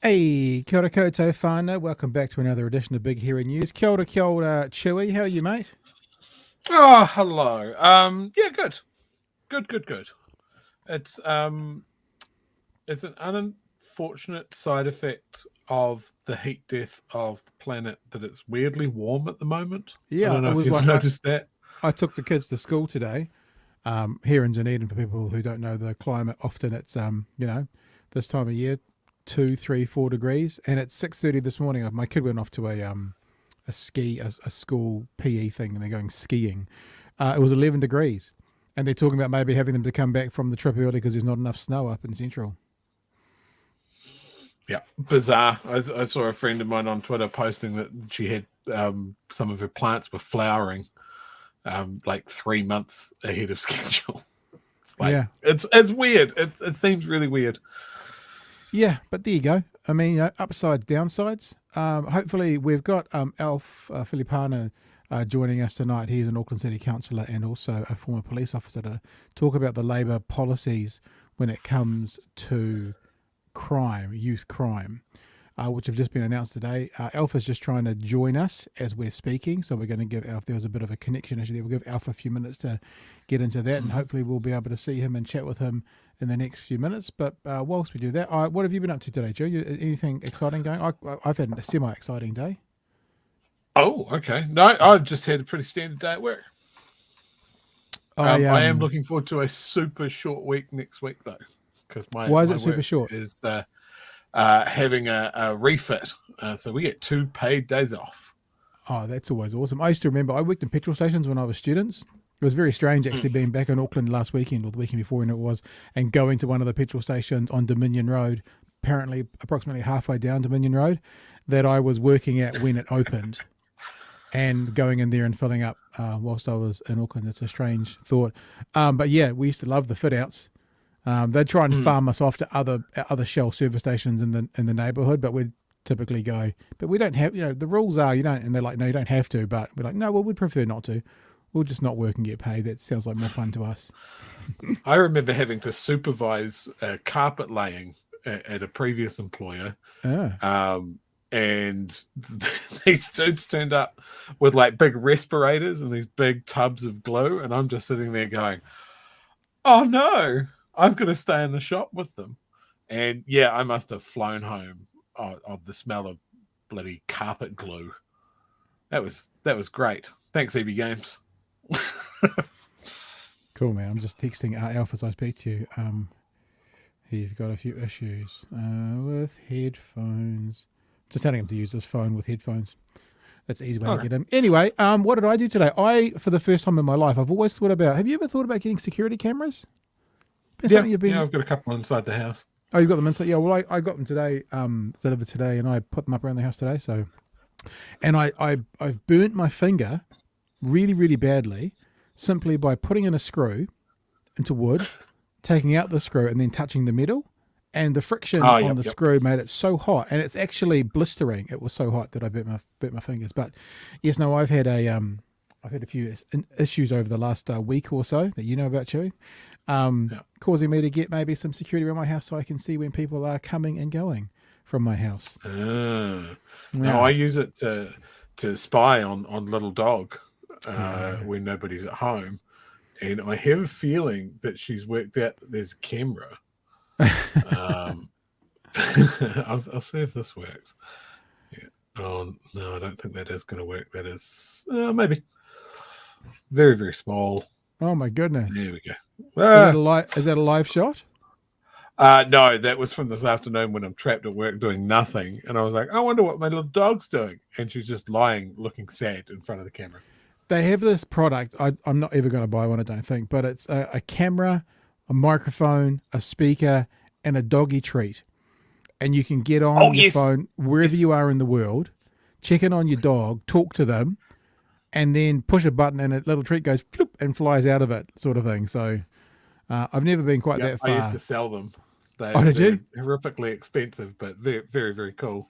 Hey, kia ora koutou whānau. Welcome back to another edition of Big Hairy News. Kia ora, Chewy. How are you, mate? Oh, hello. Yeah, good. Good. It's an unfortunate side effect of the heat death of the planet that it's weirdly warm at the moment. Yeah, I don't know it was if you've like noticed that. I took the kids to school today. Here in Dunedin, for people who don't know the climate, often it's this time of year, 2, 3, 4 degrees, and at 6:30 this morning, my kid went off to a school PE thing, and they're going skiing. It was 11 degrees, and they're talking about maybe having them to come back from the trip early because there's not enough snow up in Central. Yeah, bizarre. I saw a friend of mine on Twitter posting that she had some of her plants were flowering like 3 months ahead of schedule. It's like, yeah. It's weird. It seems really weird. Yeah, but there you go. I mean, upsides, downsides. Hopefully, we've got Alf Filapaina joining us tonight. He's an Auckland City Councillor and also a former police officer to talk about the Labour policies when it comes to crime, youth crime, which have just been announced today. Alf is just trying to join us as we're speaking, so we're going to give Alf, there was a bit of a connection issue there, we'll give Alf a few minutes to get into that, and hopefully we'll be able to see him and chat with him in the next few minutes. But whilst we do that, what have you been up to today, Joe? Anything exciting going? I've had a semi-exciting day. Oh, okay. No, I've just had a pretty standard day at work. I am looking forward to a super short week next week, though. Why is it super short? Is having a refit, so we get 2 paid days off. Oh, that's always awesome. I used to remember I worked in petrol stations when I was students. It was very strange actually being back in Auckland last weekend or the weekend before, and it was, and going to one of the petrol stations on Dominion Road, apparently approximately halfway down Dominion Road, that I was working at when it opened, and going in there and filling up whilst I was in Auckland. It's a strange thought, but yeah, we used to love the fit outs. They'd try and farm us off to other Shell service stations in the neighbourhood, but we'd typically go, but we don't have, the rules are you don't, and they're like, no, you don't have to, but we're like, no, well, we'd prefer not to. We'll just not work and get paid. That sounds like more fun to us. I remember having to supervise carpet laying at a previous employer. And these dudes turned up with like big respirators and these big tubs of glue. And I'm just sitting there going, oh no, I've got to stay in the shop with them. And yeah, I must have flown home of the smell of bloody carpet glue. That was great. Thanks, EB Games. Cool, man. I'm just texting Alf as I speak to you. He's got a few issues with headphones. Just telling him to use his phone with headphones. That's an easy way to get him. Anyway, what did I do today? For the first time in my life, I've always thought about, have you ever thought about getting security cameras? Yeah, I've got a couple inside the house. Oh, you've got them inside? Yeah, well, I got them today, delivered today, and I put them up around the house today. So, and I've burnt my finger really, really badly simply by putting in a screw into wood, taking out the screw, and then touching the metal. And the friction on the screw made it so hot, and it's actually blistering. It was so hot that I burnt my fingers. But yes, no, I've had a few issues over the last week or so that you know about, Chewy, causing me to get maybe some security around my house so I can see when people are coming and going from my house. No, I use it to spy on little dog when nobody's at home, and I have a feeling that she's worked out that there's a camera. I'll see if this works. Yeah. Oh no, I don't think that is going to work. That is maybe very, very small. Oh my goodness! There we go. Is that a live shot? No, that was from this afternoon when I'm trapped at work doing nothing, and I was like, I wonder what my little dog's doing, and she's just lying, looking sad in front of the camera. They have this product. I'm not ever going to buy one, I don't think, but it's a camera, a microphone, a speaker, and a doggy treat. And you can get on your phone wherever you are in the world, check in on your dog, talk to them, and then push a button and a little treat goes floop and flies out of it, sort of thing. So I've never been quite that far. I used to sell them. Did you? Horrifically expensive, but very, very, very cool.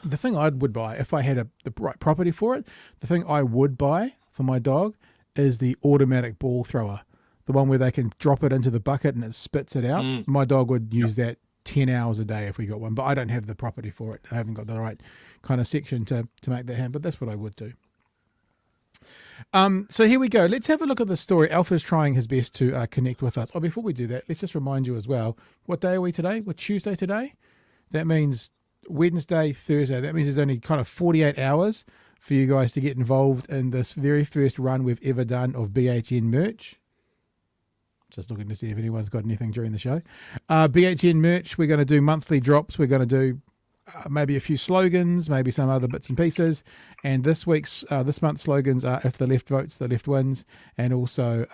The thing I would buy, if I had the right property for it, the thing I would buy for my dog is the automatic ball thrower. The one where they can drop it into the bucket and it spits it out. My dog would use that 10 hours a day if we got one, but I don't have the property for it. I haven't got the right kind of section to make that happen, but that's what I would do. So here we go. Let's have a look at the story. Alf is trying his best to connect with us. Oh, before we do that, let's just remind you as well, what day are we today? We're Tuesday today. That means Wednesday, Thursday. That means there's only kind of 48 hours for you guys to get involved in this very first run we've ever done of BHN merch. Just looking to see if anyone's got anything during the show. BHN merch, we're going to do monthly drops. We're going to do maybe a few slogans, maybe some other bits and pieces. And this month's slogans are "If the left votes, the left wins," and also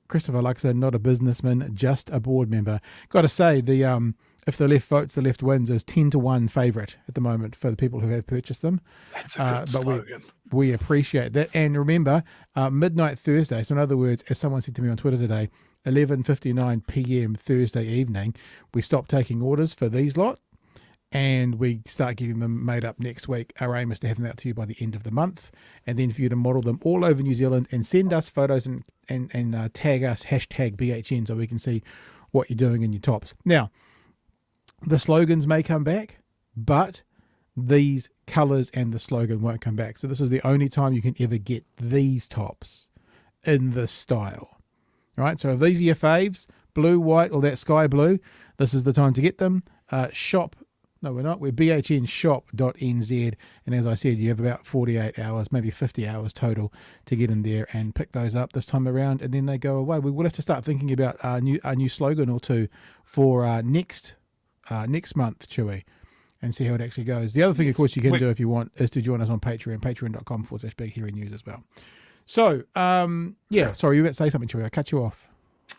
Christopher Luxon, not a businessman, just a board member. Got to say, the "If the left votes, the left wins" is 10-1 favourite at the moment for the people who have purchased them. That's a good slogan. We appreciate that. And remember, midnight Thursday. So in other words, as someone said to me on Twitter today, 11:59 p.m. Thursday evening, we stop taking orders for these lot. And we start getting them made up next week. Our aim is to have them out to you by the end of the month, and then for you to model them all over New Zealand and send us photos and tag us #BHN so we can see what you're doing in your tops. Now, the slogans may come back, but these colours and the slogan won't come back. So this is the only time you can ever get these tops in this style. All right, so if these are your faves, blue, white, or that sky blue, this is the time to get them. No, we're not. We're bhnshop.nz. And as I said, you have about 48 hours, maybe 50 hours total to get in there and pick those up this time around. And then they go away. We will have to start thinking about a new slogan or two for next month, Chewy, and see how it actually goes. The other thing, of course, you can do if you want is to join us on Patreon, patreon.com/Big Hairy News as well. So, sorry, you were about to say something, Chewy. I cut you off.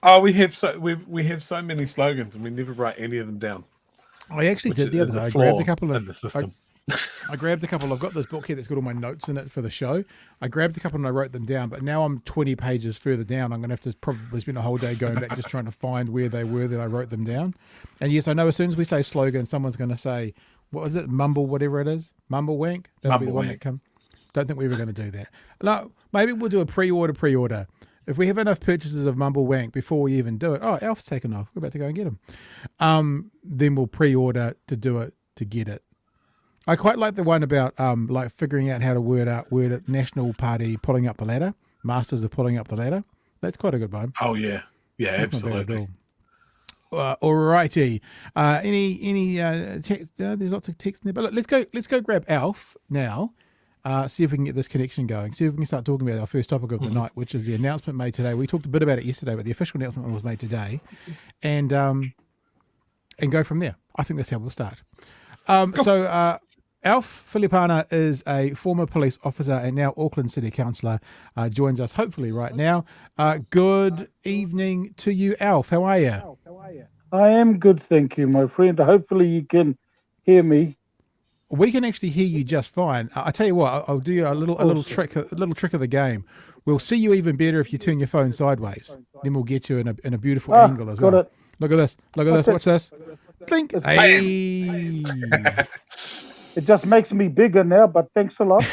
Oh, we have so many slogans and we never write any of them down. I actually did the other day. I grabbed a couple in the system. I grabbed a couple. I've got this book here that's got all my notes in it for the show. I grabbed a couple and I wrote them down, but now I'm 20 pages further down. I'm going to have to probably spend a whole day going back just trying to find where they were that I wrote them down. And yes, I know as soon as we say slogan, someone's going to say, what is it? Mumble, whatever it is. Mumble wank? That'll be the one that comes. Don't think we were going to do that. No, maybe we'll do a pre-order. If we have enough purchases of Mumble Wank before we even do it, Alf's taken off. We're about to go and get him. Then we'll pre-order to do it, to get it. I quite like the one about like figuring out how to word it. National Party pulling up the ladder. Masters of pulling up the ladder. That's quite a good one. Oh yeah, that's absolutely. All righty. Any text? There's lots of text in there. But look, let's go grab Alf now. See if we can get this connection going. See if we can start talking about our first topic of the night, which is the announcement made today. We talked a bit about it yesterday, but the official announcement was made today, and go from there. I think that's how we'll start. So Alf Filapaina is a former police officer and now Auckland City Councillor. Joins us hopefully right now. Good evening to you, Alf. How are you? I am good, thank you, my friend. Hopefully you can hear me. We can actually hear you just fine. I tell you what, I'll do you a little trick of the game. We'll see you even better if you turn your phone sideways. Then we'll get you in a beautiful angle as well. Look at this. Watch this. Blink. Hey. It just makes me bigger now, but thanks a lot.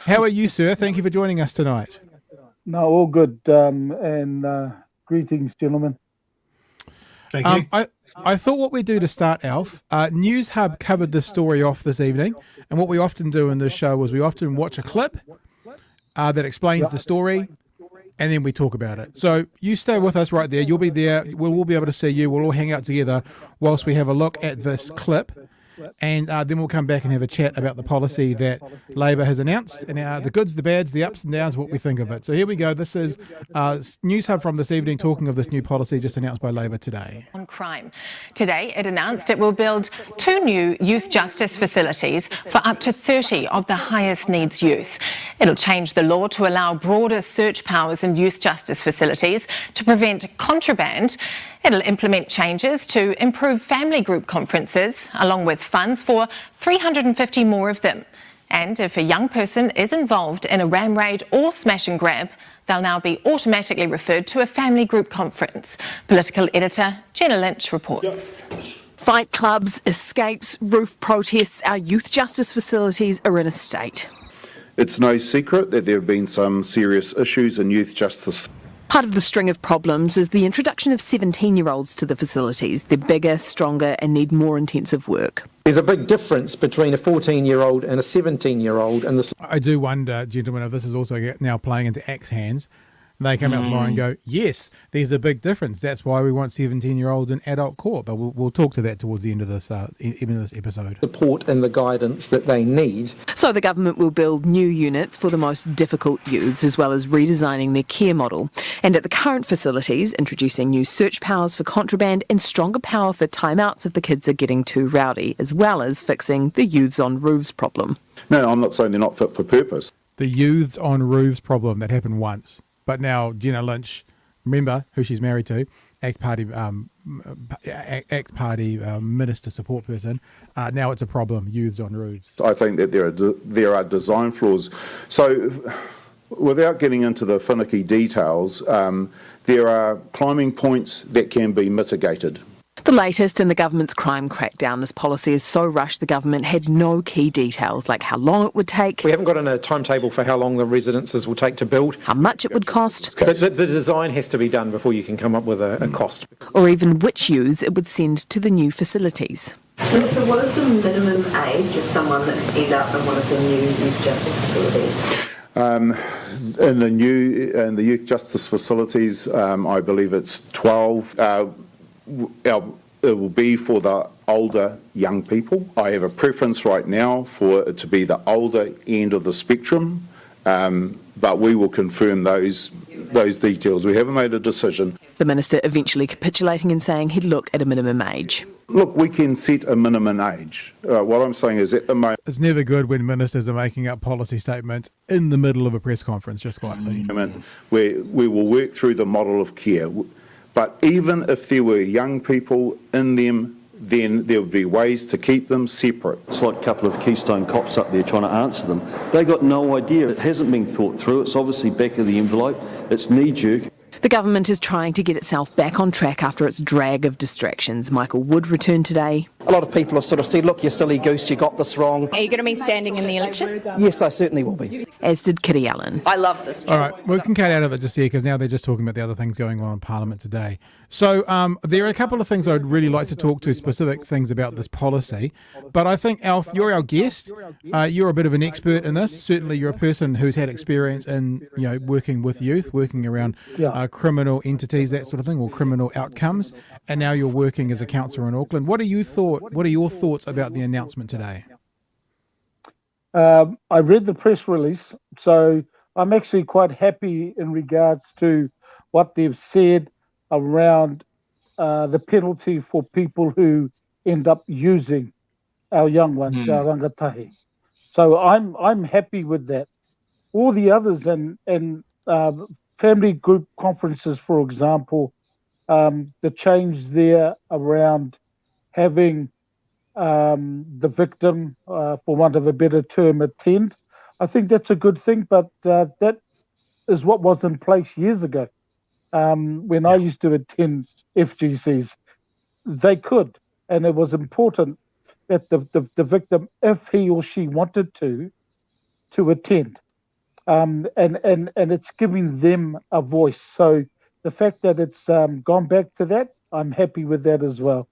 How are you, sir? Thank you for joining us tonight. No, all good. And greetings, gentlemen. Thank you. I thought what we'd do to start, Alf, News Hub covered this story off this evening, and what we often do in this show is we often watch a clip that explains the story, and then we talk about it. So you stay with us right there. You'll be there. We'll all be able to see you. We'll all hang out together whilst we have a look at this clip. and then we'll come back and have a chat about the policy that Labor has announced, and the goods, the bads, the ups and downs, what we think of it. So here we go. This is News Hub from this evening, talking of this new policy just announced by Labor today. On crime. Today, it announced it will build 2 new youth justice facilities for up to 30 of the highest needs youth. It'll change the law to allow broader search powers in youth justice facilities to prevent contraband. It'll implement changes to improve family group conferences, along with funds for 350 more of them. And if a young person is involved in a ram raid or smash and grab, they'll now be automatically referred to a family group conference. Political editor Jenna Lynch reports. Fight clubs, escapes, roof protests, our youth justice facilities are in a state. It's no secret that there have been some serious issues in youth justice. Part of the string of problems is the introduction of 17-year-olds to the facilities. They're bigger, stronger and need more intensive work. There's a big difference between a 14-year-old and a 17-year-old. And I do wonder, gentlemen, if this is also now playing into ACT's hands. They come out tomorrow and go, yes, there's a big difference. That's why we want 17-year-olds in adult court. But we'll talk to that towards the end of this episode. Support and the guidance that they need. So the government will build new units for the most difficult youths, as well as redesigning their care model. And at the current facilities, introducing new search powers for contraband and stronger power for timeouts if the kids are getting too rowdy, as well as fixing the youths on roofs problem. No, I'm not saying they're not fit for purpose. The youths on roofs problem that happened once. But now Jenna Lynch, remember who she's married to, ACT Party minister support person. Now it's a problem, youths on roofs. I think that there are design flaws. So without getting into the finicky details, there are climbing points that can be mitigated. The latest in the government's crime crackdown. This policy is so rushed the government had no key details, like how long it would take. We haven't got a timetable for how long the residences will take to build. How much it would cost. The design has to be done before you can come up with a cost. Or even which youths it would send to the new facilities. Minister, what is the minimum age of someone that could end up in one of the new youth justice facilities? In the youth justice facilities, I believe it's 12. It will be for the older young people. I have a preference right now for it to be the older end of the spectrum, but we will confirm those details. We haven't made a decision. The minister eventually capitulating and saying he'd look at a minimum age. Look, we can set a minimum age. What I'm saying is at the moment... It's never good when ministers are making up policy statements in the middle of a press conference, just quietly. We will work through the model of care. But even if there were young people in them, then there would be ways to keep them separate. It's like a couple of Keystone cops up there trying to answer them. They got no idea. It hasn't been thought through. It's obviously back of the envelope. It's knee-jerk. The government is trying to get itself back on track after its drag of distractions. Michael Wood returned today. A lot of people have sort of said, look, you silly goose, you got this wrong. Are you going to be standing in the election? Yes, I certainly will be. As did Kitty Allen. I love this. All right, we can cut out of it just here because now they're just talking about the other things going on in Parliament today. So there are a couple of things I'd really like to talk to, specific things about this policy. But I think, Alf, you're our guest. You're a bit of an expert in this. Certainly you're a person who's had experience in working with youth, working around criminal entities, that sort of thing, or criminal outcomes. And now you're working as a councillor in Auckland. What are your thoughts about the announcement today? I read the press release, so I'm actually quite happy in regards to what they've said around the penalty for people who end up using our young ones, our rangatahi. So I'm happy with that. All the others and family group conferences, for example, the change there around having the victim, for want of a better term, attend. I think that's a good thing, but that is what was in place years ago. When I used to attend FGCs, they could, and it was important that the victim, if he or she wanted to attend, and it's giving them a voice. So the fact that it's gone back to that, I'm happy with that as well.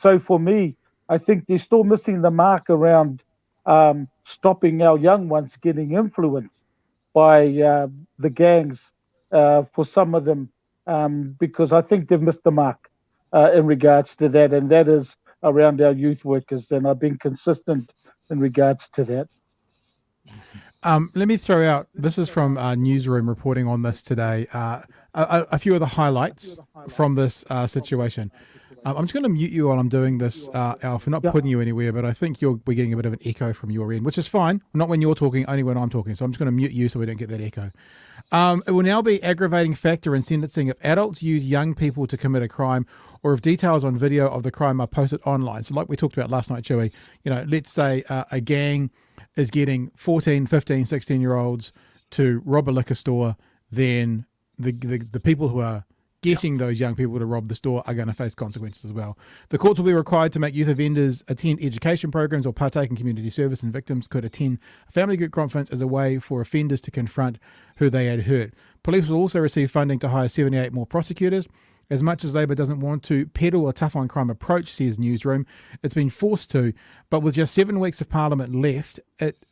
So for me, I think they're still missing the mark around stopping our young ones getting influenced by the gangs for some of them, because I think they've missed the mark in regards to that, and that is around our youth workers, and I've been consistent in regards to that. Let me throw out, this is from Newsroom reporting on this today, a few of the highlights from this situation. I'm just going to mute you while I'm doing this, Alf. I'm not putting you anywhere, but I think we're getting a bit of an echo from your end, which is fine. Not when you're talking, only when I'm talking. So I'm just going to mute you so we don't get that echo. It will now be aggravating factor in sentencing if adults use young people to commit a crime, or if details on video of the crime are posted online. So like we talked about last night, Chewy, let's say a gang is getting 14, 15, 16-year-olds to rob a liquor store, then the people who are getting those young people to rob the store are going to face consequences as well. The courts will be required to make youth offenders attend education programs or partake in community service, and victims could attend a family group conference as a way for offenders to confront who they had hurt. Police will also receive funding to hire 78 more prosecutors. As much as Labor doesn't want to peddle a tough-on-crime approach, says Newsroom, it's been forced to. But with just 7 weeks of Parliament left, it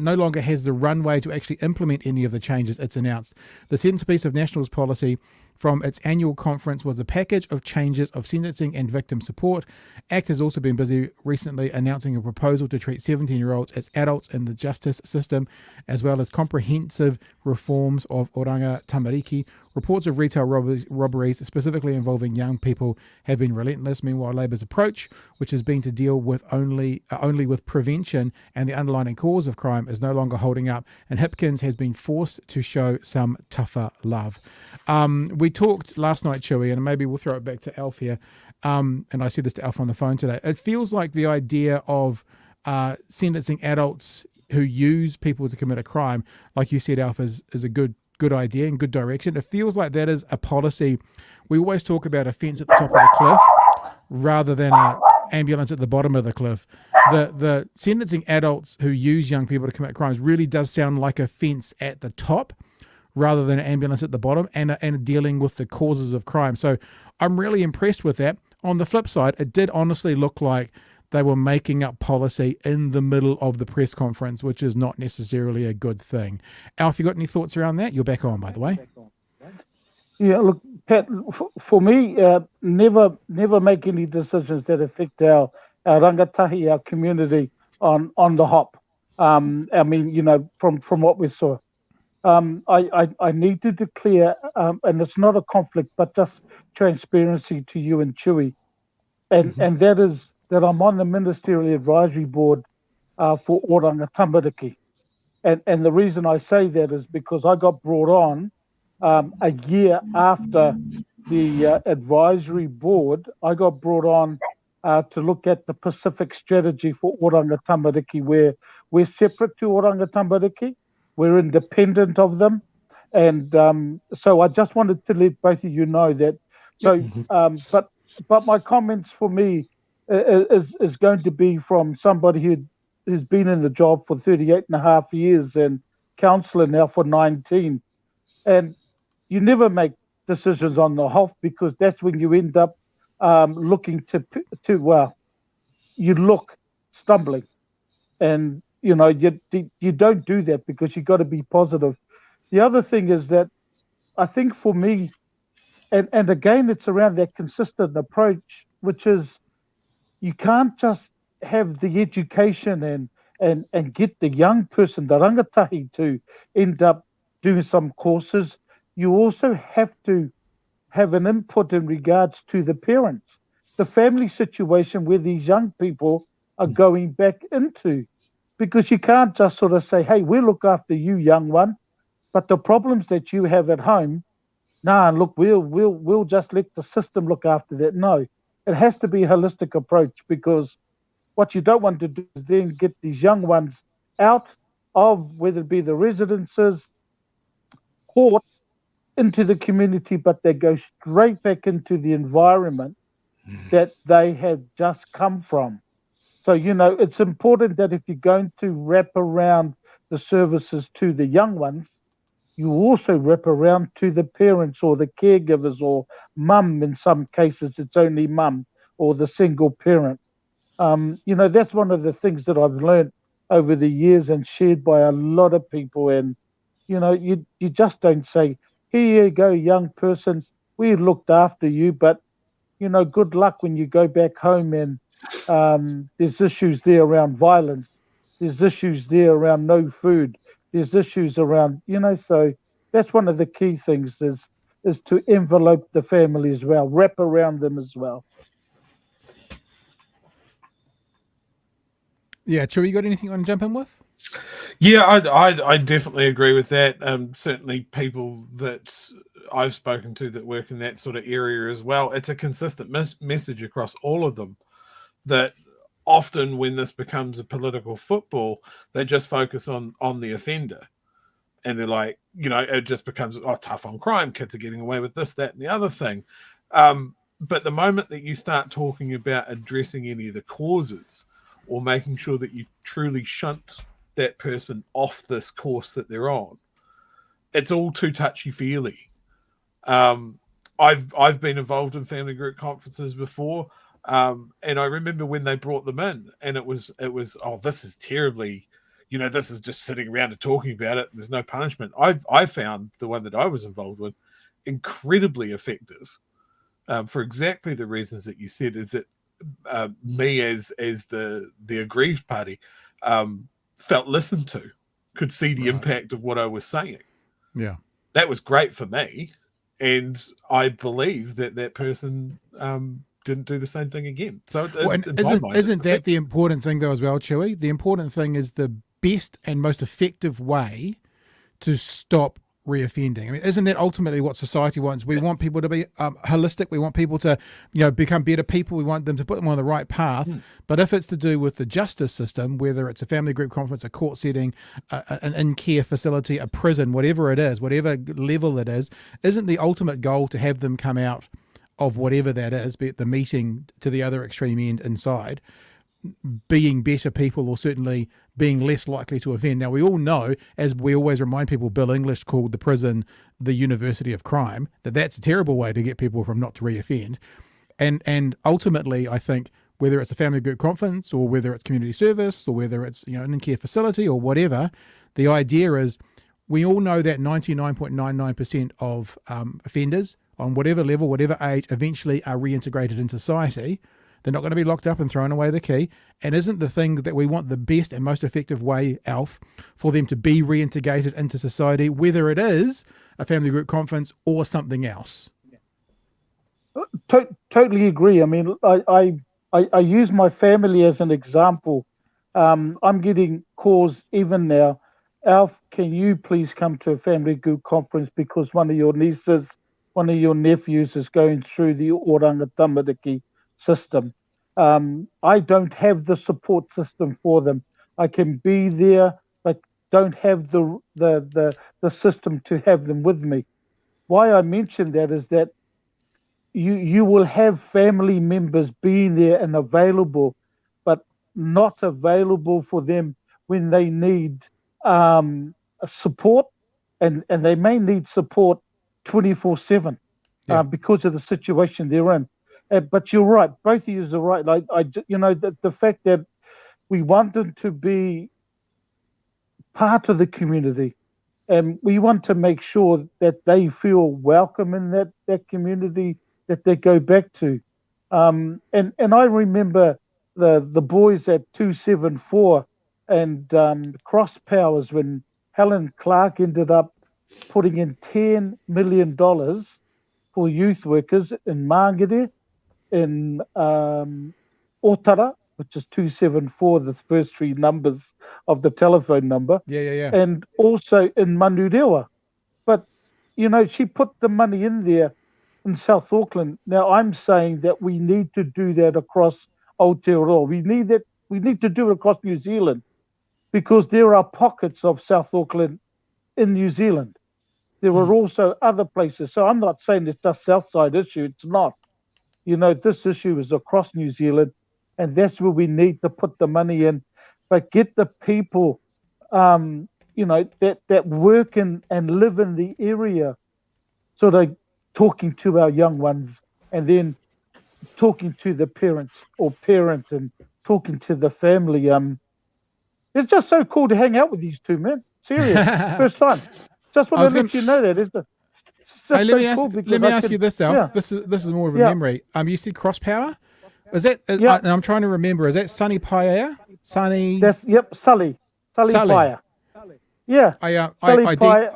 no longer has the runway to actually implement any of the changes it's announced. The centrepiece of National's policy from its annual conference was a package of changes of sentencing and victim support. ACT has also been busy recently announcing a proposal to treat 17-year-olds as adults in the justice system, as well as comprehensive reforms of oranga tamariki. Reports of retail robberies, specifically involving young people, have been relentless. Meanwhile, Labor's approach, which has been to deal with only with prevention and the underlying cause of crime, is no longer holding up, and Hipkins has been forced to show some tougher love. We talked last night, Chewy, and maybe we'll throw it back to Alf here, and I said this to Alf on the phone today. It feels like the idea of sentencing adults who use people to commit a crime, like you said, Alf, is a good idea and good direction. It feels like that is a policy. We always talk about a fence at the top of the cliff rather than an ambulance at the bottom of the cliff. The sentencing adults who use young people to commit crimes really does sound like a fence at the top rather than an ambulance at the bottom, and dealing with the causes of crime. So I'm really impressed with that. On the flip side, it did honestly look like they were making up policy in the middle of the press conference, which is not necessarily a good thing. Alf, you got any thoughts around that? You're back on, by the way. Yeah, look, Pat, for me, never make any decisions that affect our rangatahi, our community on the hop. I mean, from what we saw. I need to declare, and it's not a conflict, but just transparency to you and Chewy, and that is that I'm on the Ministerial Advisory Board for Oranga Tamariki. And the reason I say that is because I got brought on a year after the advisory board. I got brought on to look at the Pacific strategy for Oranga Tamariki, where we're separate to Oranga Tamariki. We're independent of them. And so I just wanted to let both of you know that. So, but my comments for me is going to be from somebody who's been in the job for 38 and a half years and councillor now for 19. And you never make decisions on the hop, because that's when you end up looking you look stumbling. And, you don't do that, because you got to be positive. The other thing is that I think for me, and again, it's around that consistent approach, which is you can't just have the education and get the young person, the rangatahi, to end up doing some courses. You also have to have an input in regards to the parents, the family situation where these young people are going back into. Because you can't just sort of say, hey, we'll look after you, young one, but the problems that you have at home, look, we'll just let the system look after that. No, it has to be a holistic approach, because what you don't want to do is then get these young ones out of, whether it be the residences, court, into the community, but they go straight back into the environment that they have just come from. So, it's important that if you're going to wrap around the services to the young ones, you also wrap around to the parents or the caregivers, or mum. In some cases, it's only mum or the single parent. That's one of the things that I've learned over the years and shared by a lot of people. And, you just don't say, here you go, young person, we looked after you, but good luck when you go back home and there's issues there around violence. There's issues there around no food. There's issues around, so that's one of the key things is to envelope the family as well, wrap around them as well. Yeah, Chewy, you got anything you want to jump in with? Yeah, I definitely agree with that. Certainly people that I've spoken to that work in that sort of area as well, it's a consistent message across all of them that often when this becomes a political football, they just focus on the offender. And they're like, it just becomes tough on crime. Kids are getting away with this, that, and the other thing. But the moment that you start talking about addressing any of the causes or making sure that you truly shunt that person off this course that they're on, it's all too touchy-feely. I've been involved in family group conferences before, and I remember when they brought them in, and it was this is terribly, this is just sitting around and talking about it. There's no punishment. I found the one that I was involved with incredibly effective, for exactly the reasons that you said. Is that me as the aggrieved party felt listened to, could see the impact of what I was saying. Yeah, that was great for me, and I believe that person didn't do the same thing again. So isn't that the important thing though as well, Chewy? The important thing is the best and most effective way to stop reoffending. I mean, isn't that ultimately what society wants? We want people to be holistic. We want people to, become better people. We want them to put them on the right path. But if it's to do with the justice system, whether it's a family group conference, a court setting, an in-care facility, a prison, whatever it is, whatever level it is, isn't the ultimate goal to have them come out of whatever that is, be it the meeting to the other extreme end inside, being better people or certainly being less likely to offend? Now, we all know, as we always remind people, Bill English called the prison the university of crime, that's a terrible way to get people from not to reoffend. And ultimately, I think, whether it's a family group conference or whether it's community service or whether it's an in-care facility or whatever, the idea is we all know that 99.99% of offenders on whatever level, whatever age, eventually are reintegrated into society. They're not going to be locked up and thrown away the key. And isn't the thing that we want the best and most effective way, Alf, for them to be reintegrated into society, whether it is a family group conference or something else? Totally agree. I mean, I use my family as an example. I'm getting calls even now. Alf, can you please come to a family group conference because one of your nieces, one of your nephews is going through the oranga system. I don't have the support system for them. I can be there, but don't have the system to have them with me. Why I mention that is that you will have family members being there and available, but not available for them when they need support, and they may need support 24/7 because of the situation they're in. But you're right. Both of you are right. Like the fact that we want them to be part of the community, and we want to make sure that they feel welcome in that community that they go back to. And I remember the boys at 274 and Cross Powers when Helen Clark ended up putting in $10 million for youth workers in Mangere, in Otara, which is 274, the first three numbers of the telephone number. Yeah. And also in Manurewa. But, she put the money in there in South Auckland. Now, I'm saying that we need to do that across Aotearoa. We need to do it across New Zealand because there are pockets of South Auckland in New Zealand. There are also other places. So I'm not saying it's just Southside issue. It's not. This issue is across New Zealand, and that's where we need to put the money in. But get the people, that work and live in the area, sort of talking to our young ones, and then talking to the parents or parent and talking to the family. It's just so cool to hang out with these two men. Serious, first time. Just want to let you know that. Hey, just let me so ask, cool because let me I ask could- you this, Alf. Yeah, This is more of a Yeah. memory. You said cross power. Is that? Yeah. And I'm trying to remember. Is that Sunny Paia? Sunny Sully Sully. Pyer. Yeah, Sully Pyer.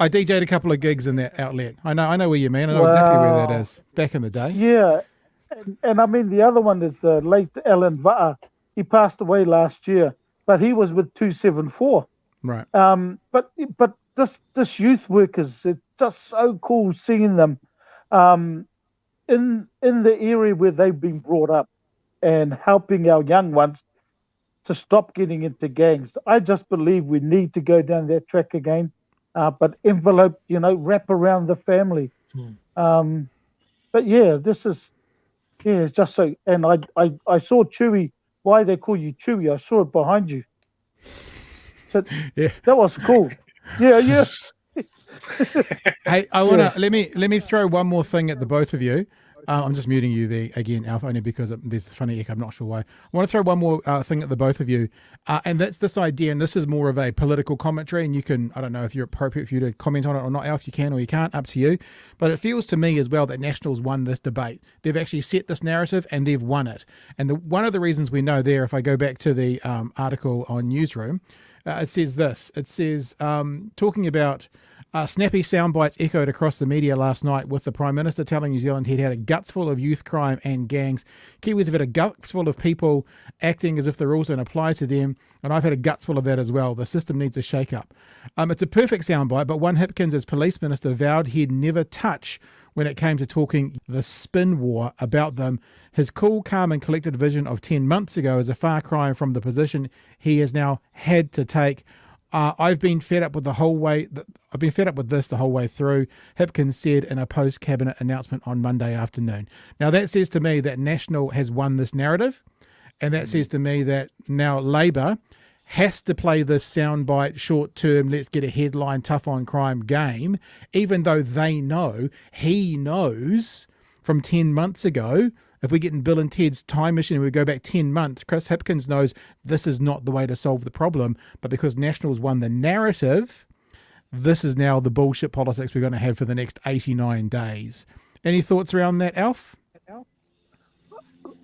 I DJ'd a couple of gigs in that outlet. I know where you mean. I know exactly where that Wow. is. Back in the day. Yeah, and I mean the other one is the late Alan Va'a. He passed away last year, but he was with 274. Right. But this youth workers, it's just so cool seeing them, um, in the area where they've been brought up, and helping our young ones to stop getting into gangs. I just believe we need to go down that track again, but envelope, wrap around the family. But yeah, it's just so. And I saw Chewy. Why they call you Chewy? I saw it behind you. So Yeah. that was cool. Yeah. Hey, I wanna let me throw one more thing at the both of you. I'm just muting you there again, Alf, only because there's a funny echo. I'm not sure why. I want to throw one more thing at the both of you, and that's this idea. And this is more of a political commentary. And you can, I don't know if you're appropriate for you to comment on it or not, Alf. You can or you can't, up to you. But it feels to me as well that Nationals won this debate. They've actually set this narrative and they've won it. And one of the reasons we know there, if I go back to the article on Newsroom, it says this. It says talking about. Snappy soundbites echoed across the media last night with the Prime Minister telling New Zealand he'd had a guts full of youth crime and gangs. Kiwis have had a guts full of people acting as if the rules don't apply to them, and I've had a guts full of that as well. The system needs a shake-up. It's a perfect soundbite, but one Hipkins as Police Minister vowed he'd never touch when it came to talking the spin war about them. His cool, calm and collected vision of 10 months ago is a far cry from the position he has now had to take. I've been fed up with this the whole way through, Hipkins said in a post-cabinet announcement on Monday afternoon. Now that says to me that National has won this narrative, and that says to me that now Labor has to play this soundbite, short-term, let's get a headline, tough on crime game, even though he knows from 10 months ago. If we get in Bill and Ted's time machine and we go back 10 months, Chris Hipkins knows this is not the way to solve the problem. But because Nationals won the narrative, this is now the bullshit politics we're going to have for the next 89 days. Any thoughts around that, Alf?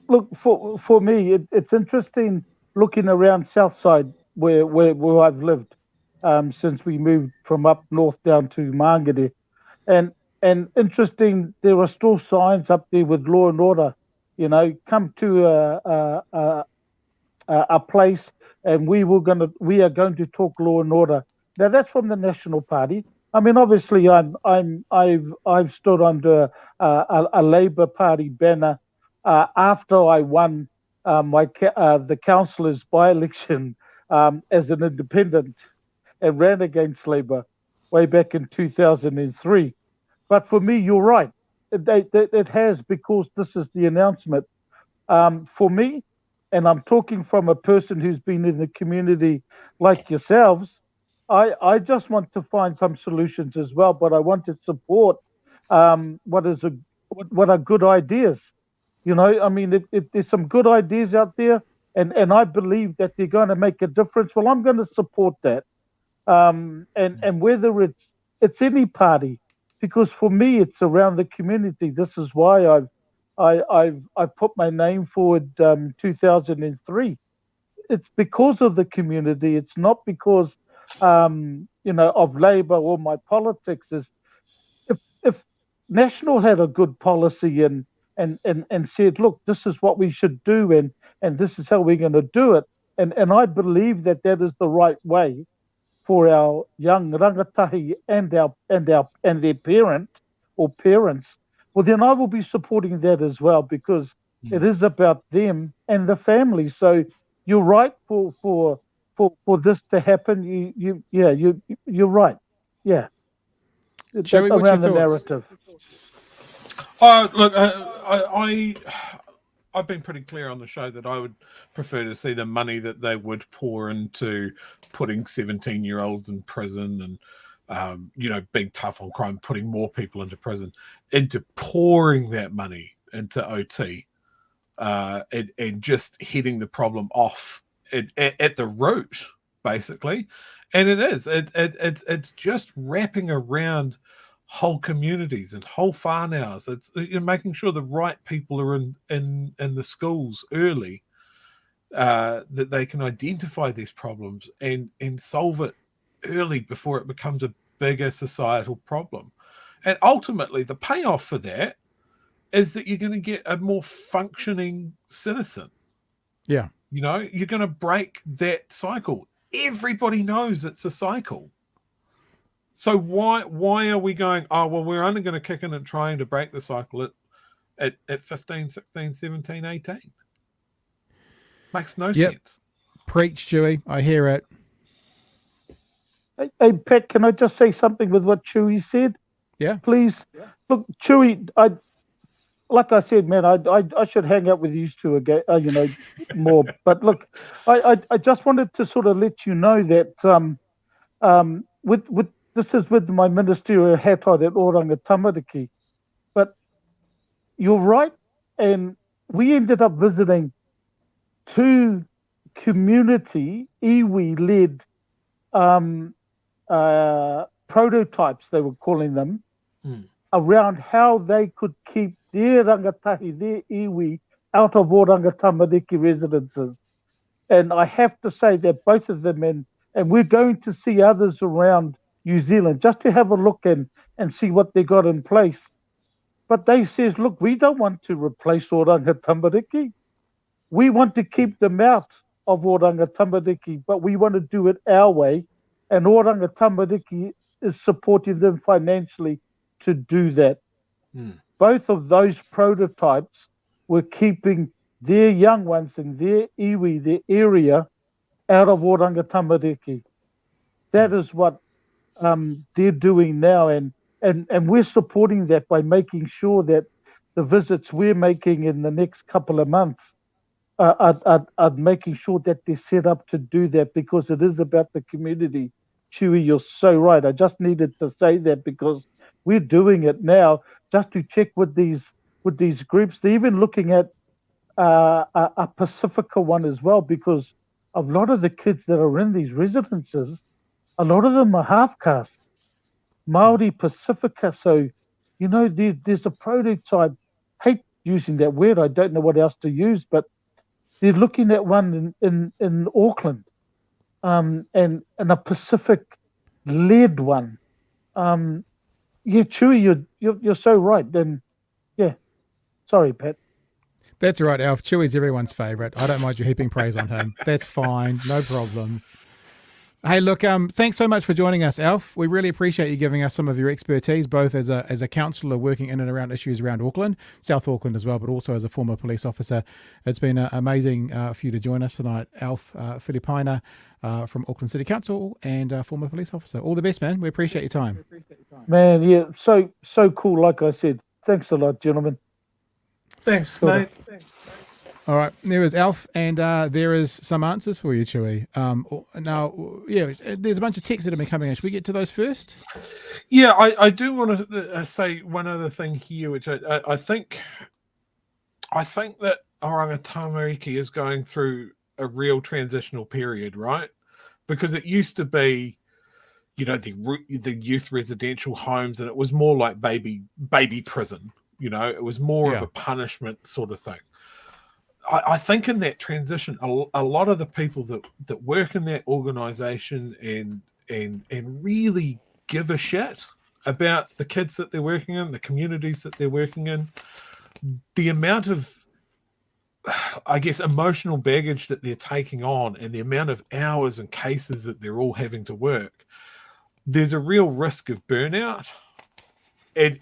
Look, for me, it's interesting looking around Southside where I've lived since we moved from up north down to Māngere. And interesting, there are still signs up there with law and order. Come to a place, and we are going to talk law and order. Now that's from the National Party. I mean, obviously, I've stood under a Labour Party banner after I won the councillor's by-election as an independent and ran against Labour way back in 2003. But for me, you're right. It has, because this is the announcement. For me, and I'm talking from a person who's been in the community like yourselves, I just want to find some solutions as well, but I want to support what are good ideas. I mean, if there's some good ideas out there, and I believe that they're going to make a difference, well, I'm going to support that. And whether it's any party, because for me it's around the community. This is why I've put my name forward 2003. It's because of the community. It's not because of Labour or my politics. Is if National had a good policy and said, look, this is what we should do, and this is how we're going to do it, and I believe that is the right way for our young rangatahi and their parents, well, then I will be supporting that as well, because it is about them and the family. So you're right for this to happen. You're right. Yeah, Joey, what's around your the thoughts? narrative. Look, I've been pretty clear on the show that I would prefer to see the money that they would pour into putting 17-year-olds in prison and, being tough on crime, putting more people into prison, into pouring that money into OT and just hitting the problem off at the root, basically. And it is. It's just wrapping around whole communities and whole whānaus. It's making sure the right people are in the schools early, that they can identify these problems and solve it early before it becomes a bigger societal problem. And ultimately, the payoff for that is that you're going to get a more functioning citizen. Yeah. You're going to break that cycle. Everybody knows it's a cycle. So why are we going, oh, well, we're only going to kick in and trying to break the cycle at 15, 16, 17, 18? Makes no sense. Preach, Chewy. I hear it. Hey, Pat, can I just say something with what Chewy said? Yeah. Please. Yeah. Look, Chewy, like I said, man, I should hang out with you two again, more. But look, I just wanted to sort of let you know that with this is with my ministerial hat on at Oranga Tamariki. But you're right, and we ended up visiting 2 community iwi-led prototypes, they were calling them, around how they could keep their rangatahi, their iwi, out of Oranga Tamariki residences. And I have to say that both of them, and we're going to see others around New Zealand just to have a look and see what they got in place. But they says, look, we don't want to replace Oranga Tamariki. We want to keep them out of Oranga Tamariki, but we want to do it our way. And Oranga Tamariki is supporting them financially to do that. Both of those prototypes were keeping their young ones in their iwi, their area, out of Oranga Tamariki. That is what they're doing now, and we're supporting that by making sure that the visits we're making in the next couple of months are making sure that they're set up to do that, because it is about the community. Chewy, you're so right. I just needed to say that because we're doing it now just to check with these groups. They're even looking at a Pacifica one as well, because a lot of the kids that are in these residences, a lot of them are half caste, Maori Pacifica. So, there's a prototype. Hate using that word. I don't know what else to use, but they're looking at one in Auckland, and a Pacific-led one. Chewy, you're so right. Then, sorry, Pat. That's right, Alf. Chewy's everyone's favourite. I don't mind you heaping praise on him. That's fine. No problems. Hey, look, thanks so much for joining us, Alf. We really appreciate you giving us some of your expertise, both as a councillor working in and around issues around Auckland, South Auckland as well, but also as a former police officer. It's been amazing for you to join us tonight, Alf Filapaina from Auckland City Council and former police officer. All the best, man. We appreciate your time. Man, yeah, so cool. Like I said, thanks a lot, gentlemen. Thanks, mate. All right, there is Alf, and there is some answers for you, Chewy. Now, there's a bunch of texts that have been coming in. Should we get to those first? Yeah, I do want to say one other thing here, which I think that Oranga Tamariki is going through a real transitional period, right? Because it used to be, the youth residential homes, and it was more like baby prison. It was more of a punishment sort of thing. I think in that transition, a lot of the people that work in that organisation and really give a shit about the kids that they're working in, the communities that they're working in, the amount of, I guess, emotional baggage that they're taking on and the amount of hours and cases that they're all having to work, there's a real risk of burnout. And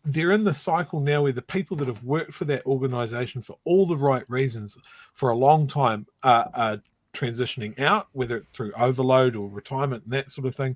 they're in the cycle now where the people that have worked for that organisation for all the right reasons for a long time are transitioning out, whether it's through overload or retirement and that sort of thing.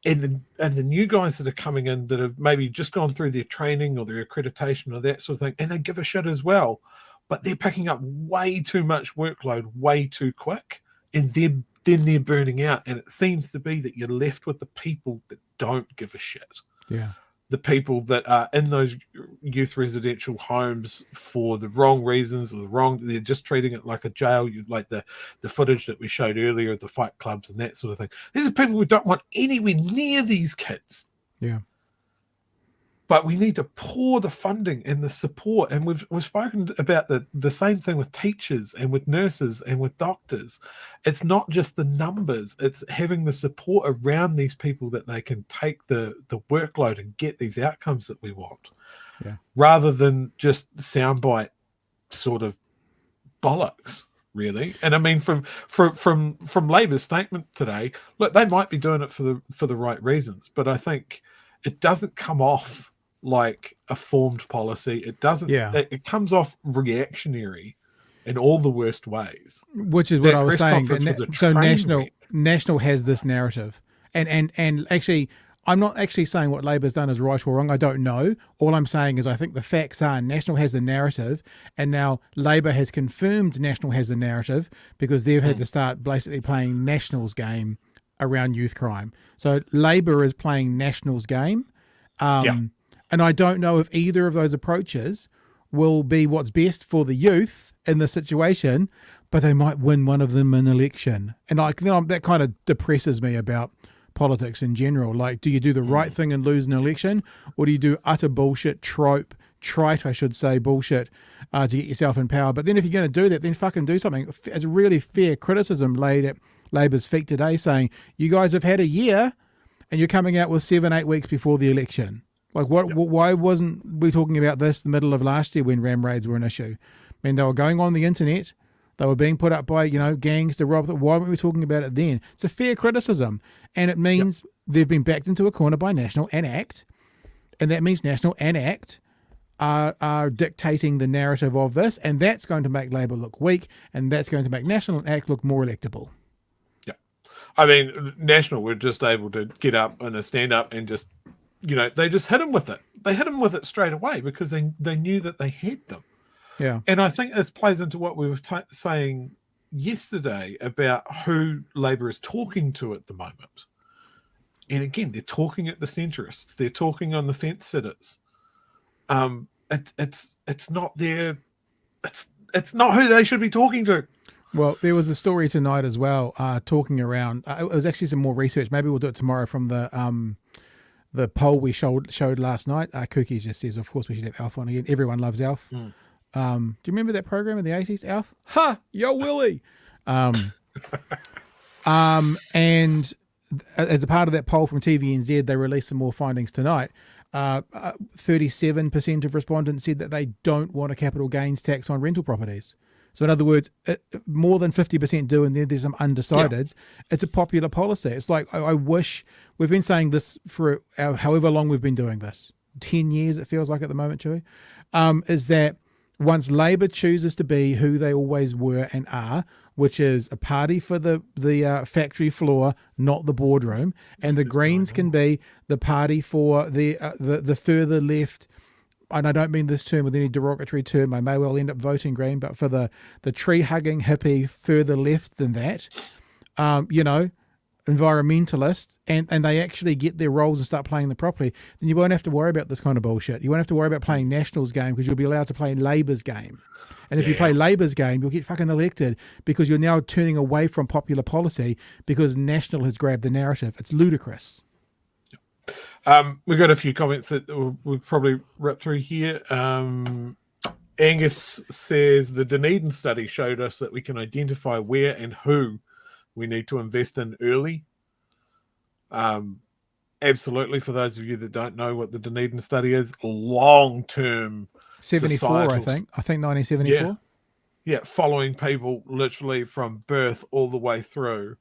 And the new guys that are coming in that have maybe just gone through their training or their accreditation or that sort of thing, and they give a shit as well, but they're picking up way too much workload way too quick, and then they're burning out. And it seems to be that you're left with the people that don't give a shit. Yeah. The people that are in those youth residential homes for the wrong reasons, or they're just treating it like a jail, like the footage that we showed earlier of the fight clubs and that sort of thing. These are people who don't want anywhere near these kids. Yeah. But we need to pour the funding and the support. And we've spoken about the same thing with teachers and with nurses and with doctors. It's not just the numbers, it's having the support around these people that they can take the workload and get these outcomes that we want. Yeah. Rather than just soundbite sort of bollocks, really. And I mean, from Labor's statement today, look, they might be doing it for the right reasons, but I think it doesn't come off like a formed policy. It doesn't. Yeah. It comes off reactionary in all the worst ways. Which is what I was saying. So National has this narrative, and actually, I'm not actually saying what Labor's done is right or wrong. I don't know. All I'm saying is I think the facts are National has a narrative, and now Labor has confirmed National has a narrative because they've had to start basically playing National's game around youth crime. So Labor is playing National's game. And I don't know if either of those approaches will be what's best for the youth in the situation, but they might win one of them in election. And that kind of depresses me about politics in general. Like, do you do the right thing and lose an election, or do you do utter bullshit, trite, I should say, bullshit to get yourself in power? But then if you're going to do that, then fucking do something. It's really fair criticism laid at Labor's feet today, saying you guys have had a year and you're coming out with 7-8 weeks before the election. Like, why wasn't we talking about this the middle of last year when ram raids were an issue? I mean, they were going on the internet. They were being put up by, gangs to rob. Why weren't we talking about it then? It's a fair criticism. And it means they've been backed into a corner by National and ACT. And that means National and ACT are dictating the narrative of this. And that's going to make Labor look weak. And that's going to make National and ACT look more electable. Yeah. I mean, National were just able to get up and stand up and just, they just hit him with it. They hit him with it straight away because they knew that they had them. Yeah. And I think this plays into what we were saying yesterday about who Labor is talking to at the moment. And again, they're talking at the centrists. They're talking on the fence sitters. It's not their. It's not who they should be talking to. Well, there was a story tonight as well, talking around. It was actually some more research. Maybe we'll do it tomorrow from the poll we showed last night. Cookies just says, of course, we should have Alf on again. Everyone loves Alf. Do you remember that program in the 80s, Alf? Ha! Yo, Willie! And as a part of that poll from TVNZ, they released some more findings tonight. 37% of respondents said that they don't want a capital gains tax on rental properties. So in other words, more than 50% do, and there's some undecideds. Yeah. It's a popular policy. It's like, I wish, we've been saying this for however long we've been doing this, 10 years it feels like at the moment, Chewy, is that once Labor chooses to be who they always were and are, which is a party for the factory floor, not the boardroom, and the Greens can be the party for the further left. And I don't mean this term with any derogatory term. I may well end up voting Green, but for the tree-hugging hippie further left than that, environmentalist, and they actually get their roles and start playing them properly, then you won't have to worry about this kind of bullshit. You won't have to worry about playing National's game because you'll be allowed to play Labor's game. And if you play Labor's game, you'll get fucking elected because you're now turning away from popular policy because National has grabbed the narrative. It's ludicrous. We've got a few comments that we'll probably rip through here. Angus says the Dunedin study showed us that we can identify where and who we need to invest in early. Absolutely. For those of you that don't know what the Dunedin study is, long-term 74, I think 1974. Yeah, following people literally from birth all the way through.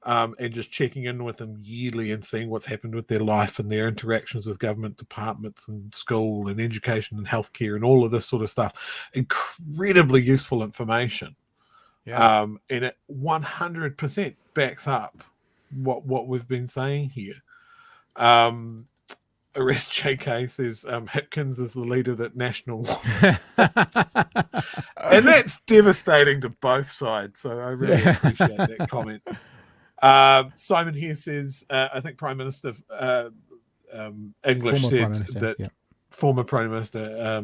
And just checking in with them yearly and seeing what's happened with their life and their interactions with government departments and school and education and healthcare and all of this sort of stuff. Incredibly useful information. Yeah. And it 100% backs up what we've been saying here. Arrest JK says Hipkins is the leader that National wants. And that's devastating to both sides. So I really appreciate that comment. Simon here says, I think Prime Minister English former Prime Minister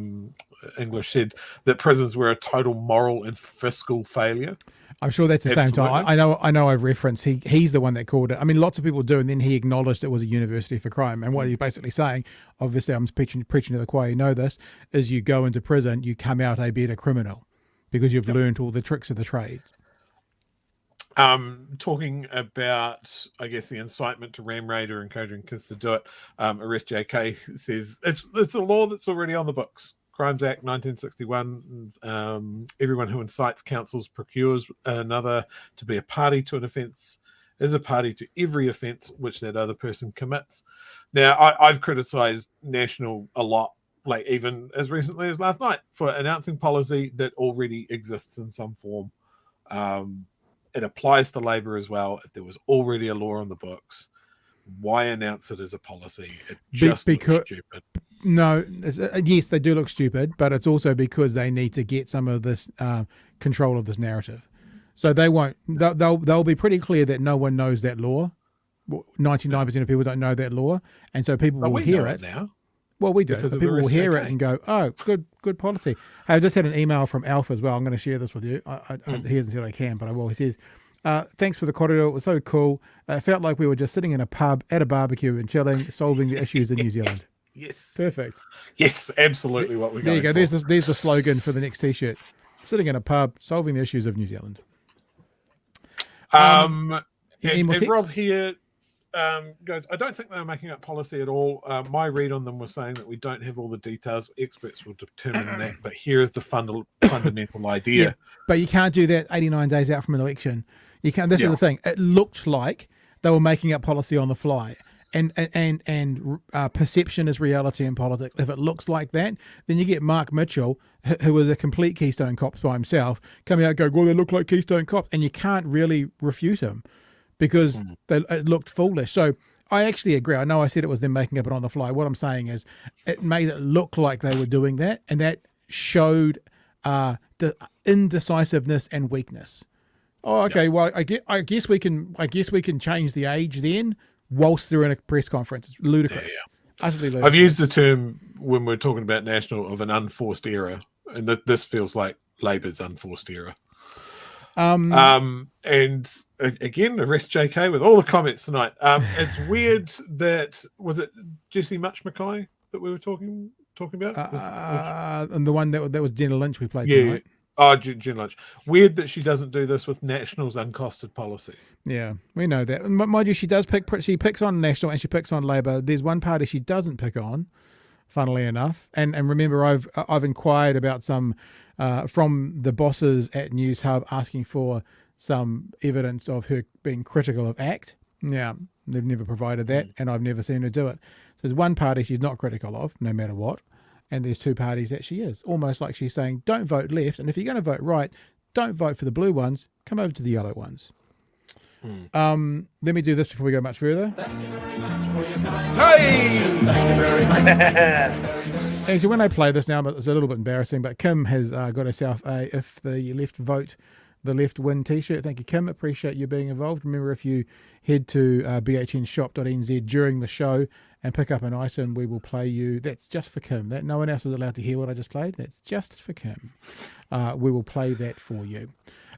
English said that prisons were a total moral and fiscal failure. I'm sure that's the same time. I know I've referenced he's the one that called it. I mean, lots of people do, and then he acknowledged it was a university for crime. And what he's basically saying, obviously I'm preaching to the choir, you know this, is you go into prison, you come out a better criminal because you've learned all the tricks of the trade. Talking about, I guess, the incitement to ram raid or encouraging kids to do it, Arrest JK says it's a law that's already on the books. Crimes Act 1961, everyone who incites, counsels, procures another to be a party to an offence is a party to every offence which that other person commits. Now, I've criticised National a lot, like even as recently as last night, for announcing policy that already exists in some form. It applies to Labour as well. If there was already a law on the books, why announce it as a policy? It just looks stupid. No, yes, they do look stupid, but it's also because they need to get some of this control of this narrative. So they won't. They'll be pretty clear that no one knows that law. 99% of people don't know that law, and so people will hear it now. Well, we do. But people will hear it and go, "Oh, good policy." I just had an email from Alf as well. I'm going to share this with you. He hasn't said I can, but I will. He says, "Thanks for the corridor. It was so cool. It felt like we were just sitting in a pub at a barbecue and chilling, solving the issues in New Zealand." Yes. Perfect. Yes, absolutely what we're going for. There you go. There's the slogan for the next T-shirt. Sitting in a pub, solving the issues of New Zealand. And Rob here goes, I don't think they were making up policy at all. My read on them was saying that we don't have all the details. Experts will determine that. But here is the fundamental idea. Yeah, but you can't do that 89 days out from an election. You can't. This is the thing. It looked like they were making up policy on the fly. And perception is reality in politics. If it looks like that, then you get Mark Mitchell, who was a complete Keystone Cops by himself, coming out and going, well, they look like Keystone Cops. And you can't really refute him because it looked foolish. So I actually agree. I know I said it was them making up it on the fly. What I'm saying is it made it look like they were doing that, and that showed the indecisiveness and weakness. Oh, okay. Well, I guess we can change the age then. Whilst they're in a press conference. It's ludicrous. Utterly ludicrous. I've used the term when we're talking about National of an unforced era, and this feels like Labour's unforced era. And again, arrest JK with all the comments tonight. It's weird that, was it Jesse Much Mackay that we were talking about? And the one that was Jenna Lynch we played tonight. Oh, Jenna Lynch. Weird that she doesn't do this with National's uncosted policies. Yeah, we know that. Mind you, she picks on National and she picks on Labour. There's one party she doesn't pick on, funnily enough. And remember, I've inquired about some from the bosses at News Hub asking for some evidence of her being critical of ACT. Yeah, they've never provided that, and I've never seen her do it. So there's one party she's not critical of, no matter what. And there's two parties that she is. Almost like she's saying, don't vote left. And if you're going to vote right, don't vote for the blue ones. Come over to the yellow ones. Let me do this before we go much further. Thank you very much for your time. Hey! Thank you very much. Actually, when I play this now, it's a little bit embarrassing, but Kim has got herself a If the Left Vote, the Left Win t-shirt. Thank you, Kim. Appreciate you being involved. Remember, if you head to bhnshop.nz during the show and pick up an item, we will play you. That's just for Kim. That no one else is allowed to hear what I just played. That's just for Kim. We will play that for you.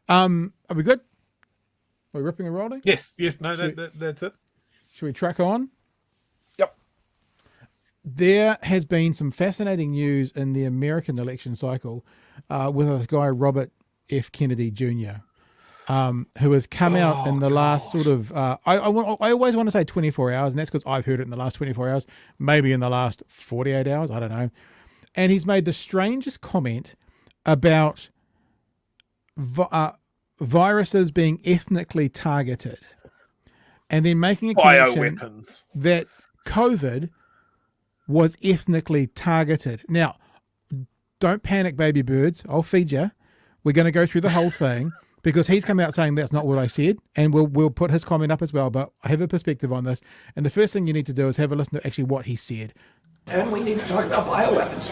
Are we good? Are we ripping and rolling? Yes. No, that's it. Should we track on? Yep. There has been some fascinating news in the American election cycle with this guy, Robert F. Kennedy Jr., who has come out in the last sort of, I always want to say 24 hours, and that's because I've heard it in the last 24 hours, maybe in the last 48 hours, I don't know. And he's made the strangest comment about viruses being ethnically targeted, and then making a connection that COVID was ethnically targeted. Now, don't panic, baby birds. I'll feed you. We're going to go through the whole thing because he's come out saying that's not what I said, and we'll put his comment up as well. But I have a perspective on this, and the first thing you need to do is have a listen to actually what he said. And we need to talk about bioweapons.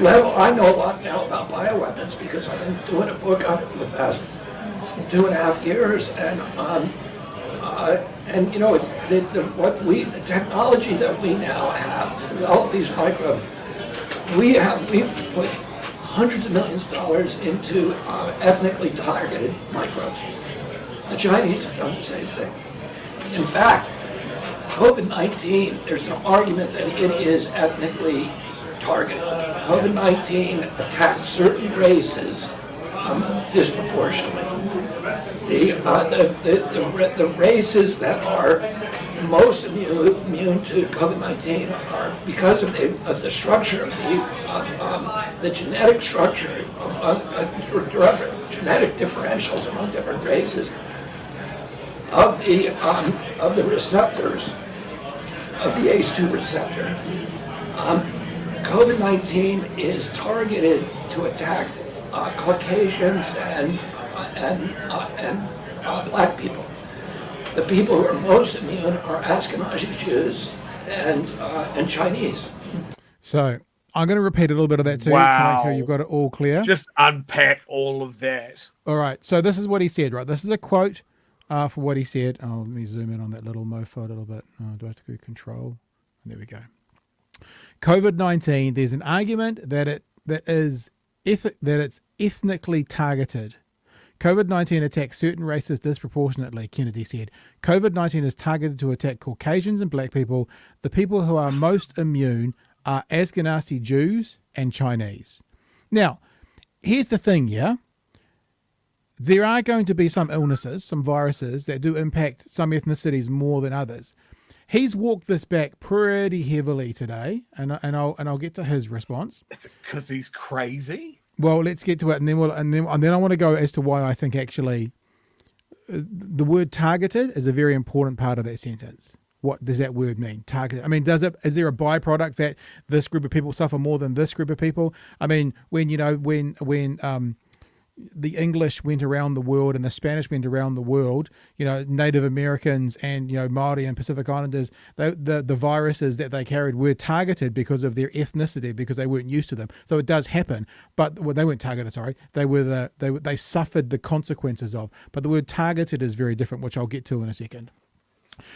Well, I know a lot now about bioweapons because I've been doing a book on it for the past 2.5 years, and you know, the technology that we now have to develop these microbes, we've put hundreds of millions of dollars into ethnically targeted microbes. The Chinese have done the same thing. In fact, COVID-19, there's an argument that it is ethnically targeted. COVID-19 attacks certain races disproportionately. The races that are most immune to COVID-19 are because of the structure of the genetic structure, genetic differentials among different races of the receptors of the ACE2 receptor. COVID-19 is targeted to attack Caucasians and black people. The people who are most immune are Ashkenazi Jews and Chinese. So I'm going to repeat a little bit of that too to make sure you've got it all clear. Just unpack all of that. All right. So this is what he said, right? This is a quote for what he said. Oh, let me zoom in on that little mofo a little bit. Oh, do I have to go control? There we go. COVID-19, there's an argument that it's ethnically targeted. COVID-19 attacks certain races disproportionately, Kennedy said. COVID-19 is targeted to attack Caucasians and black people. The people who are most immune are Ashkenazi Jews and Chinese. Now, here's the thing, yeah? There are going to be some illnesses, some viruses that do impact some ethnicities more than others. He's walked this back pretty heavily today, and I'll get to his response. Is it because he's crazy? Well, let's get to it, and then I want to go as to why I think actually the word targeted is a very important part of that sentence. What does that word mean? Targeted. I mean, is there a byproduct that this group of people suffer more than this group of people? I mean, when the English went around the world and the Spanish went around the world, Native Americans and, Maori and Pacific Islanders, the viruses that they carried were targeted because of their ethnicity, because they weren't used to them. So it does happen, but they weren't targeted, sorry. They suffered the consequences of, but the word targeted is very different, which I'll get to in a second.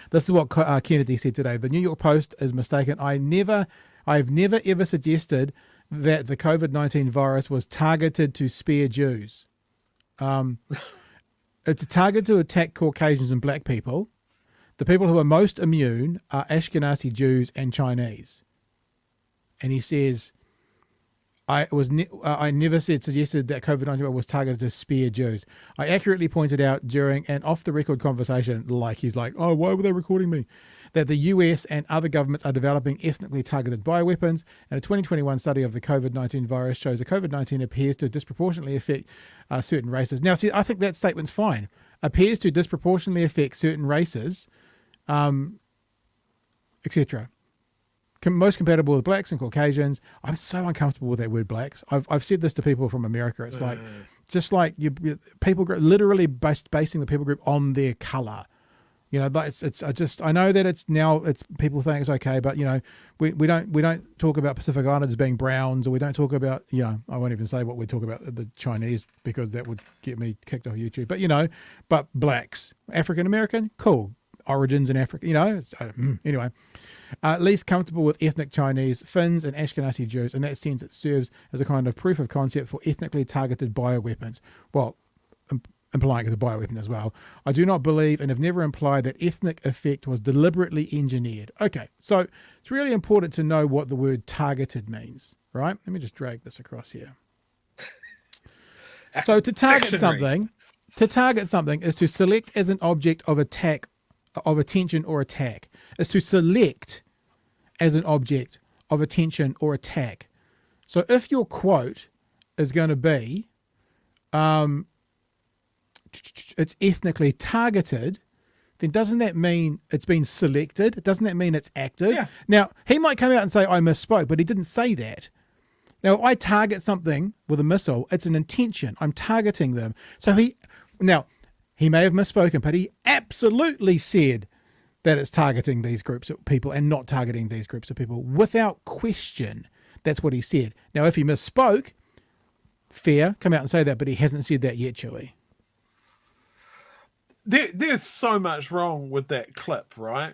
This is what Kennedy said today. The New York Post is mistaken. I've never ever suggested that the COVID-19 virus was targeted to spare Jews. It's a target to attack Caucasians and black people. The people who are most immune are Ashkenazi Jews and Chinese. And he says, I never suggested that COVID-19 was targeted to spare Jews. I accurately pointed out during an off-the-record conversation, he's like, oh, why were they recording me? That the US and other governments are developing ethnically targeted bioweapons. And a 2021 study of the COVID-19 virus shows that COVID-19 appears to disproportionately affect certain races. Now, see, I think that statement's fine. Appears to disproportionately affect certain races, etc. Most compatible with blacks and Caucasians. I'm so uncomfortable with that word blacks. I've said this to people from America. It's like, just like people group, literally basing the people group on their color. I know that it's people think it's okay, but we don't talk about Pacific Islanders being browns, or we don't talk about I won't even say what we talk about the Chinese, because that would get me kicked off YouTube. But but blacks, African American, cool, origins in Africa, anyway. Least comfortable with ethnic Chinese, Finns and Ashkenazi Jews. In that sense, it serves as a kind of proof of concept for ethnically targeted bioweapons. Well, implying it's a bioweapon as well. I do not believe and have never implied that ethnic effect was deliberately engineered. Okay, so it's really important to know what the word targeted means, right? Let me just drag this across here. So to target something is to select as an object of attack, of attention or attack. Is to select as an object of attention or attack. So if your quote is going to be, it's ethnically targeted, then doesn't that mean it's been selected? Doesn't that mean it's active? Yeah. Now, he might come out and say, I misspoke, but he didn't say that. Now, if I target something with a missile, it's an intention. I'm targeting them. So he may have misspoken, but he absolutely said that it's targeting these groups of people and not targeting these groups of people. Without question, that's what he said. Now, if he misspoke, fair, come out and say that, but he hasn't said that yet, Chewy. There's so much wrong with that clip, right?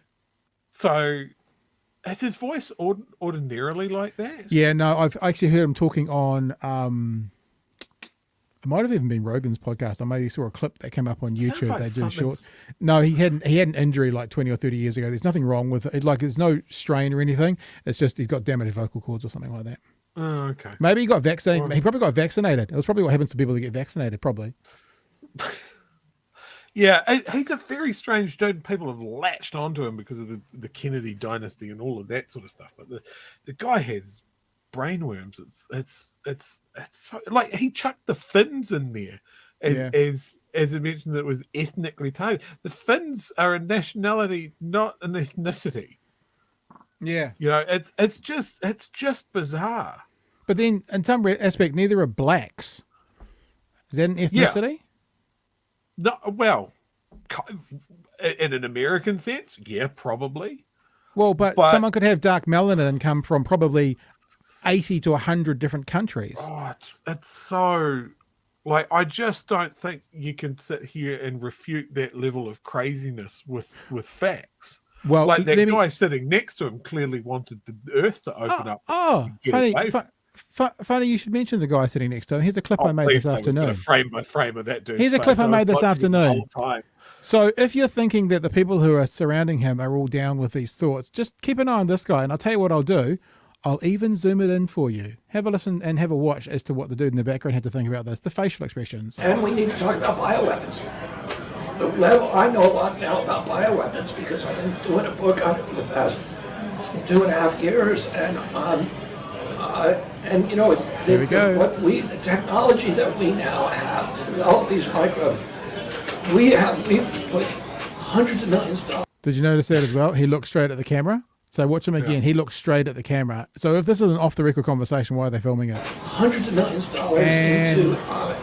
So is his voice ordinarily like that? Yeah, no, I've actually heard him talking on. It might have even been Rogan's podcast. I maybe saw a clip that came up on YouTube. Like they do short. something's- No, he had an injury like 20 or 30 years ago. There's nothing wrong with it. Like, there's no strain or anything. It's just he's got damaged vocal cords or something like that. Oh, okay. Maybe he got vaccinated. He probably got vaccinated. It was probably what happens to people who get vaccinated, probably. Yeah, he's a very strange dude. People have latched onto him because of the Kennedy dynasty and all of that sort of stuff. But the guy has brainworms. It's so, like he chucked the Finns in there as I mentioned that it was ethnically targeted. The Finns are a nationality, not an ethnicity. Yeah, You know, it's just bizarre. but then in some aspect, neither are blacks. Is that an ethnicity? No, well, in an American sense, yeah, probably. Well, but But- someone could have dark melanin and come from probably 80 to 100 different countries. Oh, it's so like I just don't think you can sit here and refute that level of craziness with facts. Well, Like that let me- guy sitting next to him clearly wanted the Earth to open up. Oh, get funny, away funny you should mention the guy sitting next to him. Here's a clip I made please, this no, we've got afternoon. a frame by frame of that dude. Here's a clip I made this afternoon. Time. So if you're thinking that the people who are surrounding him are all down with these thoughts, just keep an eye on this guy. And I'll tell you what I'll do. I'll even zoom it in for you. Have a listen and have a watch as to what the dude in the background had to think about this. The facial expressions. And we need to talk about bioweapons. I know a lot now about bioweapons because I've been doing a book on it for the past 2.5 years, and you know, There we go. the technology that we now have to develop these microbes, we've put hundreds of millions of dollars. Did you notice that as well? He looked straight at the camera. So watch him again. He looked straight at the camera. So if this is an off-the-record conversation, why are they filming it? Hundreds of millions of dollars And into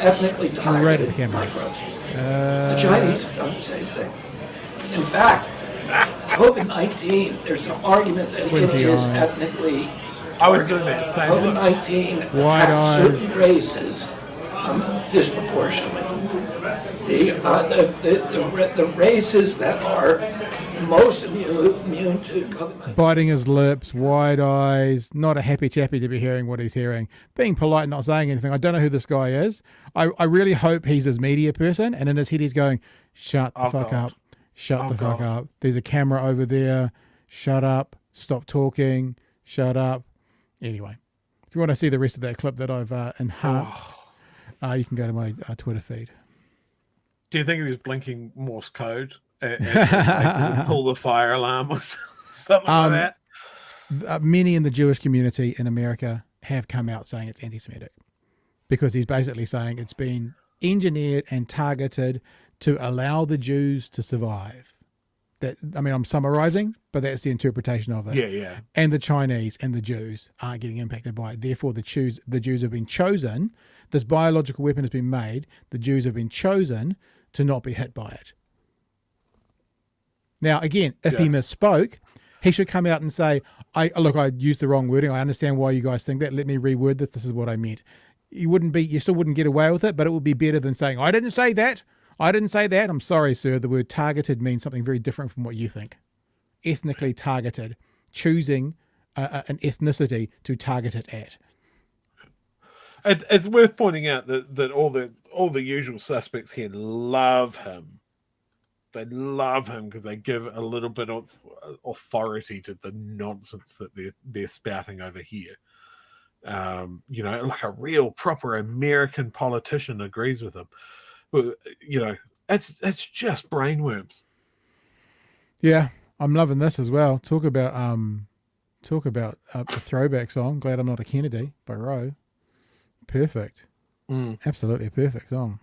ethnically right at the targeted camera. microbes. The Chinese have done the same thing. In fact, COVID-19, there's an argument that Squinty it is eyes. ethnically. I was doing that same look. COVID-19 Wide attacks eyes. certain races disproportionately. The races that are most immune to COVID-19. Biting his lips, wide eyes, not a happy chappy to be hearing what he's hearing. Being polite, not saying anything. I don't know who this guy is. I really hope he's his media person, and in his head he's going, shut the fuck up. Shut the fuck up. There's a camera over there. Shut up. Stop talking. Shut up. Anyway, if you want to see the rest of that clip that I've enhanced, you can go to my Twitter feed. Do you think he was blinking Morse code and pull the fire alarm or something like that? Many in the Jewish community in America have come out saying it's anti-Semitic because he's basically saying it's been engineered and targeted to allow the Jews to survive. That, I mean, I'm summarizing, but that's the interpretation of it. Yeah. And the Chinese and the Jews aren't getting impacted by it. Therefore, the Jews have been chosen. This biological weapon has been made. The Jews have been chosen to not be hit by it. Now, again, if he misspoke, he should come out and say, I used the wrong wording. I understand why you guys think that. Let me reword this. This is what I meant. You still wouldn't get away with it, but it would be better than saying, I didn't say that. I didn't say that. I'm sorry, sir. The word targeted means something very different from what you think. Ethnically targeted, choosing an ethnicity to target it at. It's worth pointing out that all the usual suspects here love him. They love him because they give a little bit of authority to the nonsense that they're spouting over here. You know, like a real proper American politician agrees with him. You know, it's just brainworms. Yeah, I'm loving this as well. Talk about a throwback song. Glad I'm Not a Kennedy by Roe. Perfect. Absolutely a perfect song.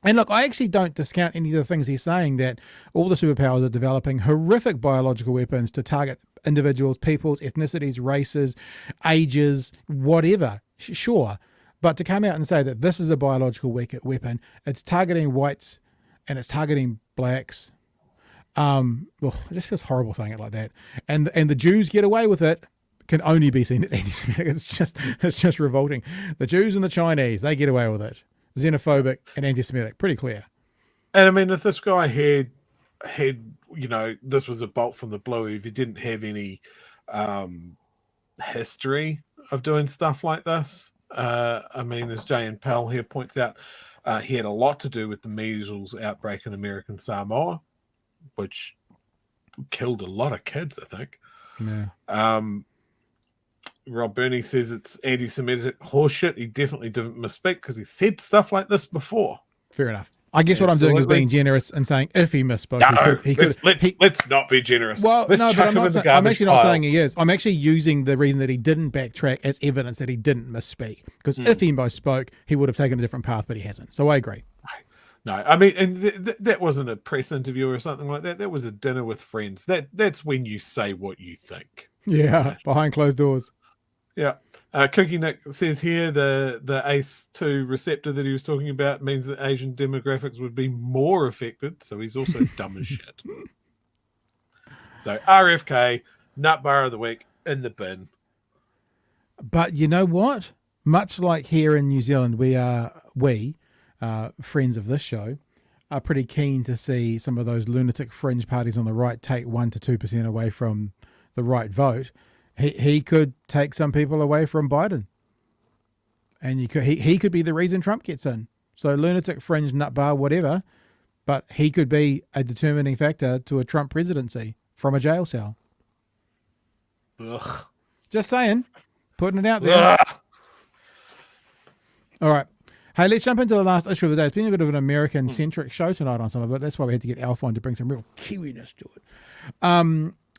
And look, I actually don't discount any of the things he's saying, that all the superpowers are developing horrific biological weapons to target individuals, peoples, ethnicities, races, ages, whatever. Sure. But to come out and say that this is a biological weapon, it's targeting whites and it's targeting blacks. It just feels horrible saying it like that. And the Jews get away with it can only be seen as anti-Semitic. It's just revolting. The Jews and the Chinese, they get away with it. Xenophobic and anti-Semitic, pretty clear. And I mean, if this guy had, you know, this was a bolt from the blue, if he didn't have any history of doing stuff like this. I mean, as Jay and Pell here points out, he had a lot to do with the measles outbreak in American Samoa, which killed a lot of kids, I think. Yeah. Rob Burney says it's anti-Semitic horseshit. He definitely didn't misspeak because he said stuff like this before. Fair enough. I guess what I'm doing is being generous and saying if he misspoke, let's not be generous. Well, let's no, but I'm actually not pile. saying he is. I'm actually using the reason that he didn't backtrack as evidence that he didn't misspeak. Because if he misspoke, he would have taken a different path, but he hasn't. So I agree. No, I mean, and that wasn't a press interview or something like that. That was a dinner with friends. That's when you say what you think. Yeah, behind closed doors. Yeah. Cookie Nick says here the ACE2 receptor that he was talking about means that Asian demographics would be more affected. So he's also dumb as shit. So RFK, nut bar of the week, in the bin. But you know what? Much like here in New Zealand, we friends of this show, are pretty keen to see some of those lunatic fringe parties on the right take 1 to 2% away from the right vote. He could take some people away from Biden, and he could be the reason Trump gets in. So lunatic, fringe, nut bar, whatever, but he could be a determining factor to a Trump presidency from a jail cell. Ugh. Just saying, putting it out there. Ugh. All right. Hey, let's jump into the last issue of the day. It's been a bit of an American-centric show tonight on some of it. That's why we had to get Alf on to bring some real Kiwiness to it.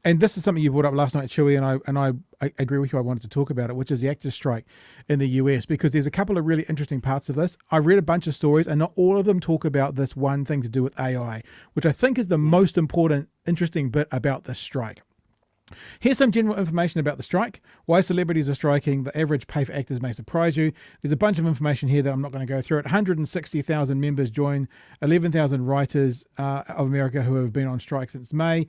And this is something you brought up last night, Chewy, and I agree with you. I wanted to talk about it, which is the actors' strike in the US, because there's a couple of really interesting parts of this. I read a bunch of stories, and not all of them talk about this one thing to do with AI, which I think is the most important, interesting bit about this strike. Here's some general information about the strike, why celebrities are striking, the average pay for actors may surprise you. There's a bunch of information here that I'm not going to go through it. 160,000 members join, 11,000 writers of America who have been on strike since May.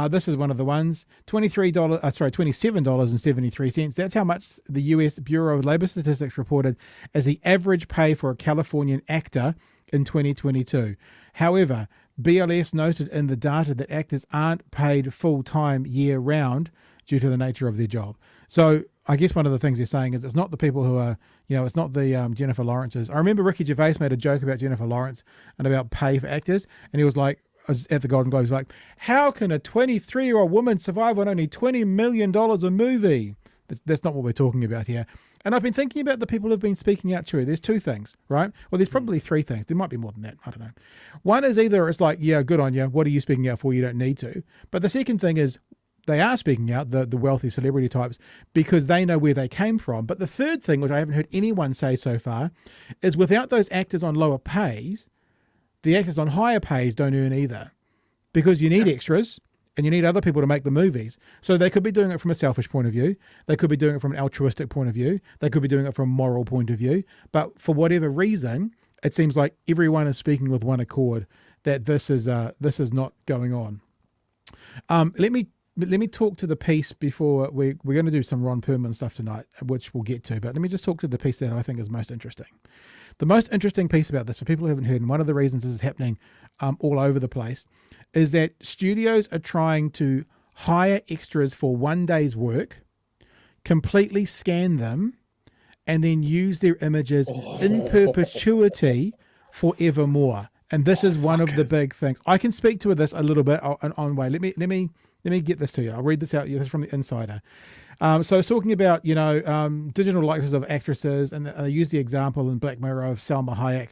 This is one of the ones, $27.73. That's how much the US Bureau of Labor Statistics reported as the average pay for a Californian actor in 2022. However, BLS noted in the data that actors aren't paid full-time year-round due to the nature of their job. So I guess one of the things they're saying is it's not the people who are, it's not the Jennifer Lawrences. I remember Ricky Gervais made a joke about Jennifer Lawrence and about pay for actors, and he was like, at the Golden Globes, like, how can a 23-year-old woman survive on only $20 million a movie? That's not what we're talking about here. And I've been thinking about the people who've been speaking out, Chewy. There's two things, right? Well, there's probably three things. There might be more than that. I don't know. One is either it's like, yeah, good on you. What are you speaking out for? You don't need to. But the second thing is they are speaking out, the wealthy celebrity types, because they know where they came from. But the third thing, which I haven't heard anyone say so far, is without those actors on lower pays, the actors on higher pays don't earn either. Because you need extras. And you need other people to make the movies. So they could be doing it from a selfish point of view. They could be doing it from an altruistic point of view. They could be doing it from a moral point of view. But for whatever reason, it seems like everyone is speaking with one accord that this is not going on. Let me talk to the piece before we're going to do some Ron Pearlman stuff tonight, which we'll get to. But let me just talk to the piece that I think is most interesting. The most interesting piece about this, for people who haven't heard, and one of the reasons this is happening all over the place, is that studios are trying to hire extras for one day's work, completely scan them, and then use their images in perpetuity forevermore. And this is one of the big things. I can speak to this a little bit on way. Let me get this to you. I'll read this out. This is from the Insider. So it's talking about, digital likenesses of actresses, and I use the example in Black Mirror of Salma Hayek.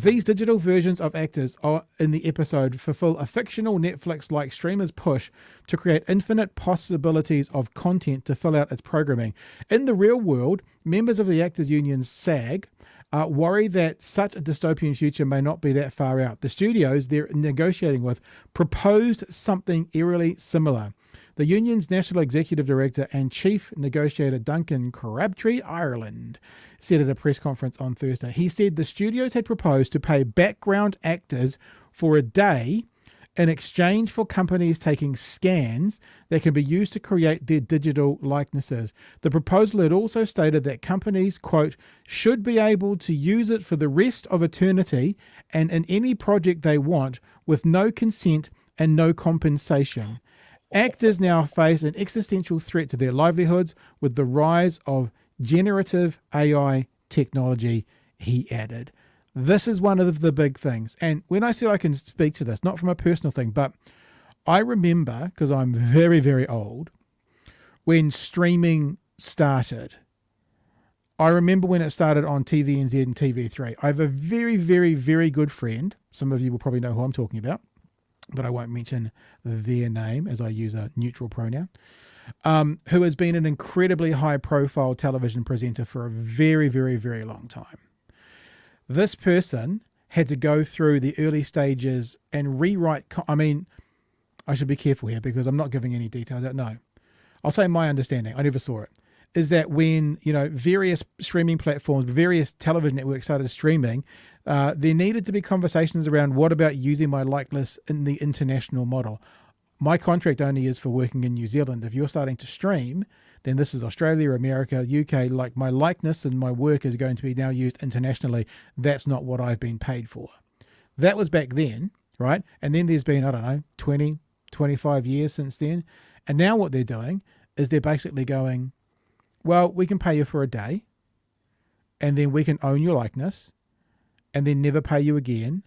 These digital versions of actors are in the episode fulfill a fictional Netflix-like streamer's push to create infinite possibilities of content to fill out its programming. In the real world, members of the actors union SAG worry that such a dystopian future may not be that far out. The studios they're negotiating with proposed something eerily similar. The union's national executive director and chief negotiator Duncan Crabtree, Ireland, said at a press conference on Thursday. He said the studios had proposed to pay background actors for a day in exchange for companies taking scans that can be used to create their digital likenesses. The proposal had also stated that companies, quote, should be able to use it for the rest of eternity and in any project they want with no consent and no compensation. Actors now face an existential threat to their livelihoods with the rise of generative AI technology, he added. This is one of the big things. And when I said I can speak to this, not from a personal thing, but I remember, because I'm very, very old, when streaming started. I remember when it started on TVNZ and TV3. I have a very, very, very good friend. Some of you will probably know who I'm talking about, but I won't mention their name as I use a neutral pronoun, who has been an incredibly high-profile television presenter for a very, very, very long time. This person had to go through the early stages and rewrite. I should be careful here because I'm not giving any details out. No, I'll say my understanding. I never saw it. Is that when, various streaming platforms, various television networks started streaming, there needed to be conversations around what about using my likeness in the international model. My contract only is for working in New Zealand. If you're starting to stream, then this is Australia, America, UK, like my likeness and my work is going to be now used internationally. That's not what I've been paid for. That was back then, right? And then there's been, 20, 25 years since then. And now what they're doing is they're basically going, well, we can pay you for a day and then we can own your likeness and then never pay you again.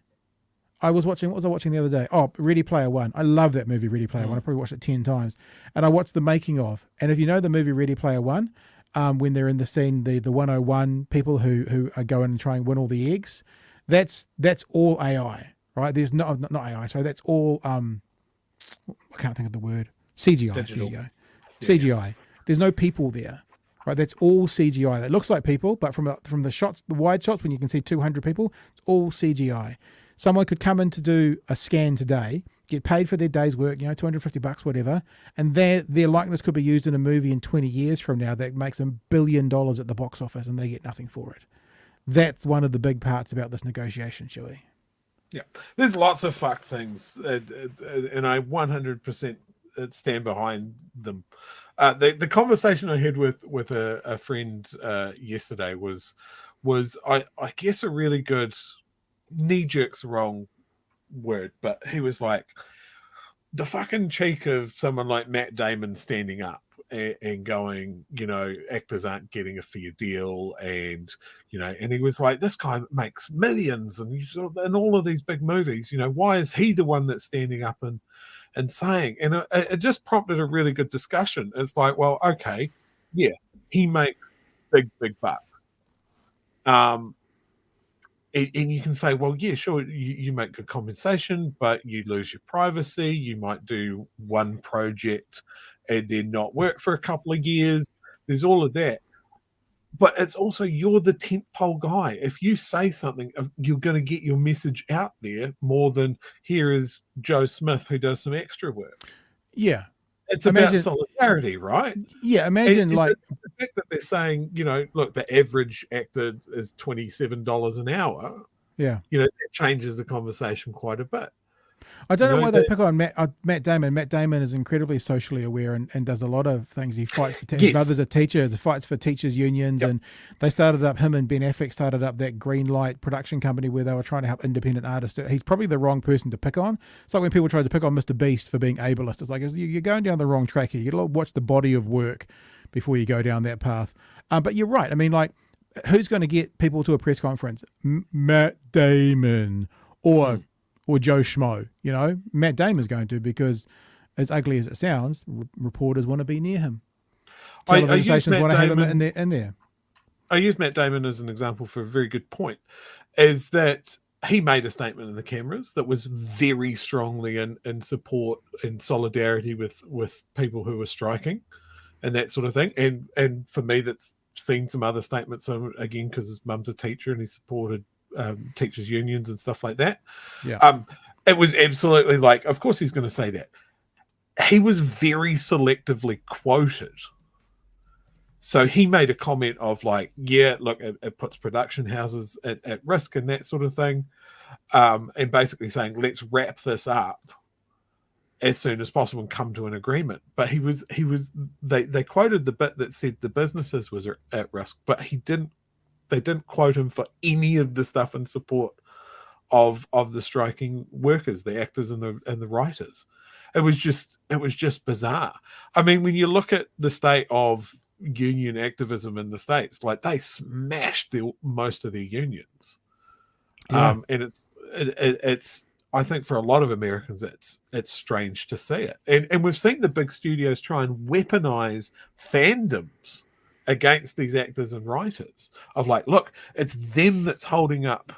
What was I watching the other day? Oh, Ready Player One. I love that movie, Ready Player One. I probably watched it 10 times. And I watched the making of. And if you know the movie Ready Player One, when they're in the scene, the 101 people who are going and trying to win all the eggs, that's all AI, right? There's not AI, sorry. That's all, I can't think of the word. CGI. Digital. There you go. CGI. There's no people there. Right, that's all CGI. That looks like people, but from the shots, the wide shots, when you can see 200 people, it's all CGI. Someone could come in to do a scan today, get paid for their day's work, $250, whatever, and their likeness could be used in a movie in 20 years from now that makes $1 billion at the box office, and they get nothing for it. That's one of the big parts about this negotiation, Shuey. Yeah, there's lots of fuck things, and I 100% stand behind them. The conversation I had with a friend yesterday was I guess a really good, knee-jerk's the wrong word, but he was like, the fucking cheek of someone like Matt Damon standing up and going, actors aren't getting a fair deal, and and he was like, this guy makes millions and he's in all of these big movies, why is he the one that's standing up and saying, and it just prompted a really good discussion. It's like, well, okay, yeah, he makes big bucks. And you can say, well, yeah, sure, you make good compensation, but you lose your privacy. You might do one project and then not work for a couple of years. There's all of that. But it's also, you're the tentpole guy. If you say something, you're going to get your message out there more than here is Joe Smith who does some extra work. Yeah. It's about solidarity, right? Yeah, imagine the fact that they're saying, look, the average actor is $27 an hour. Yeah. That changes the conversation quite a bit. I don't know why they pick on Matt Damon. Matt Damon is incredibly socially aware and does a lot of things. He fights for his mother's a teacher. He fights for teachers' unions, and they him and Ben Affleck started up that Green Light production company where they were trying to help independent artists. He's probably the wrong person to pick on. It's like when people try to pick on Mr. Beast for being ableist. It's like you're going down the wrong track here. You got to watch the body of work before you go down that path. But you're right. I mean, like, who's going to get people to a press conference? Matt Damon or Joe Schmo, Matt Damon's going to, because as ugly as it sounds, reporters want to be near him. Television stations want to have him in there. I use Matt Damon as an example for a very good point, is that he made a statement in the cameras that was very strongly in support and solidarity with people who were striking and that sort of thing. And for me, that's seen some other statements, again, because his mum's a teacher and he supported teachers' unions and stuff like that. Yeah. It was absolutely like, of course he's going to say that. He was very selectively quoted. So he made a comment of like, yeah, look, it puts production houses at risk and that sort of thing. And basically saying, let's wrap this up as soon as possible and come to an agreement. But they quoted the bit that said the businesses was at risk, but they didn't quote him for any of the stuff in support of the striking workers, the actors and the writers. It was just bizarre. I mean, when you look at the state of union activism in the States, like they smashed most of their unions. Yeah. And it's I think for a lot of Americans it's strange to see it. And we've seen the big studios try and weaponize fandoms against these actors and writers of like, look, it's them that's holding up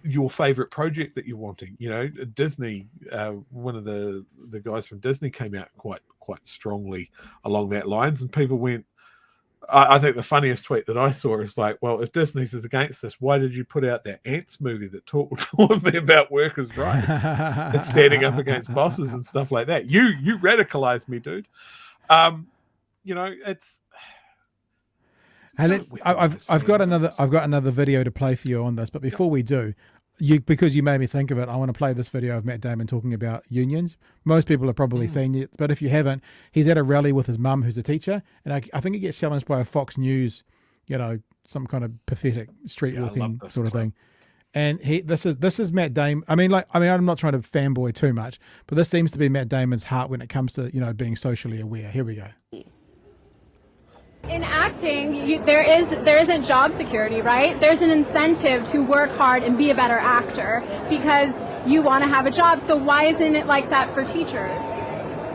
your favorite project that you're wanting. You know, Disney, one of the guys from Disney came out quite strongly along that lines, and people went, I think the funniest tweet that I saw is like, well, if Disney's is against this, why did you put out that Ants movie that taught me about workers' rights and standing up against bosses and stuff like that? You radicalized me, dude. You know, it's. And I've got another video to play for you on this, but before we do, because you made me think of it, I want to play this video of Matt Damon talking about unions. Most people have probably seen it, but if you haven't, he's at a rally with his mum, who's a teacher, and I think he gets challenged by a Fox News, you know, some kind of pathetic street walking sort of thing. And this is Matt Damon. I mean, I'm not trying to fanboy too much, but this seems to be Matt Damon's heart when it comes to, you know, being socially aware. Here we go. In acting, there isn't job security, right? There's an incentive to work hard and be a better actor because you want to have a job. So why isn't it like that for teachers?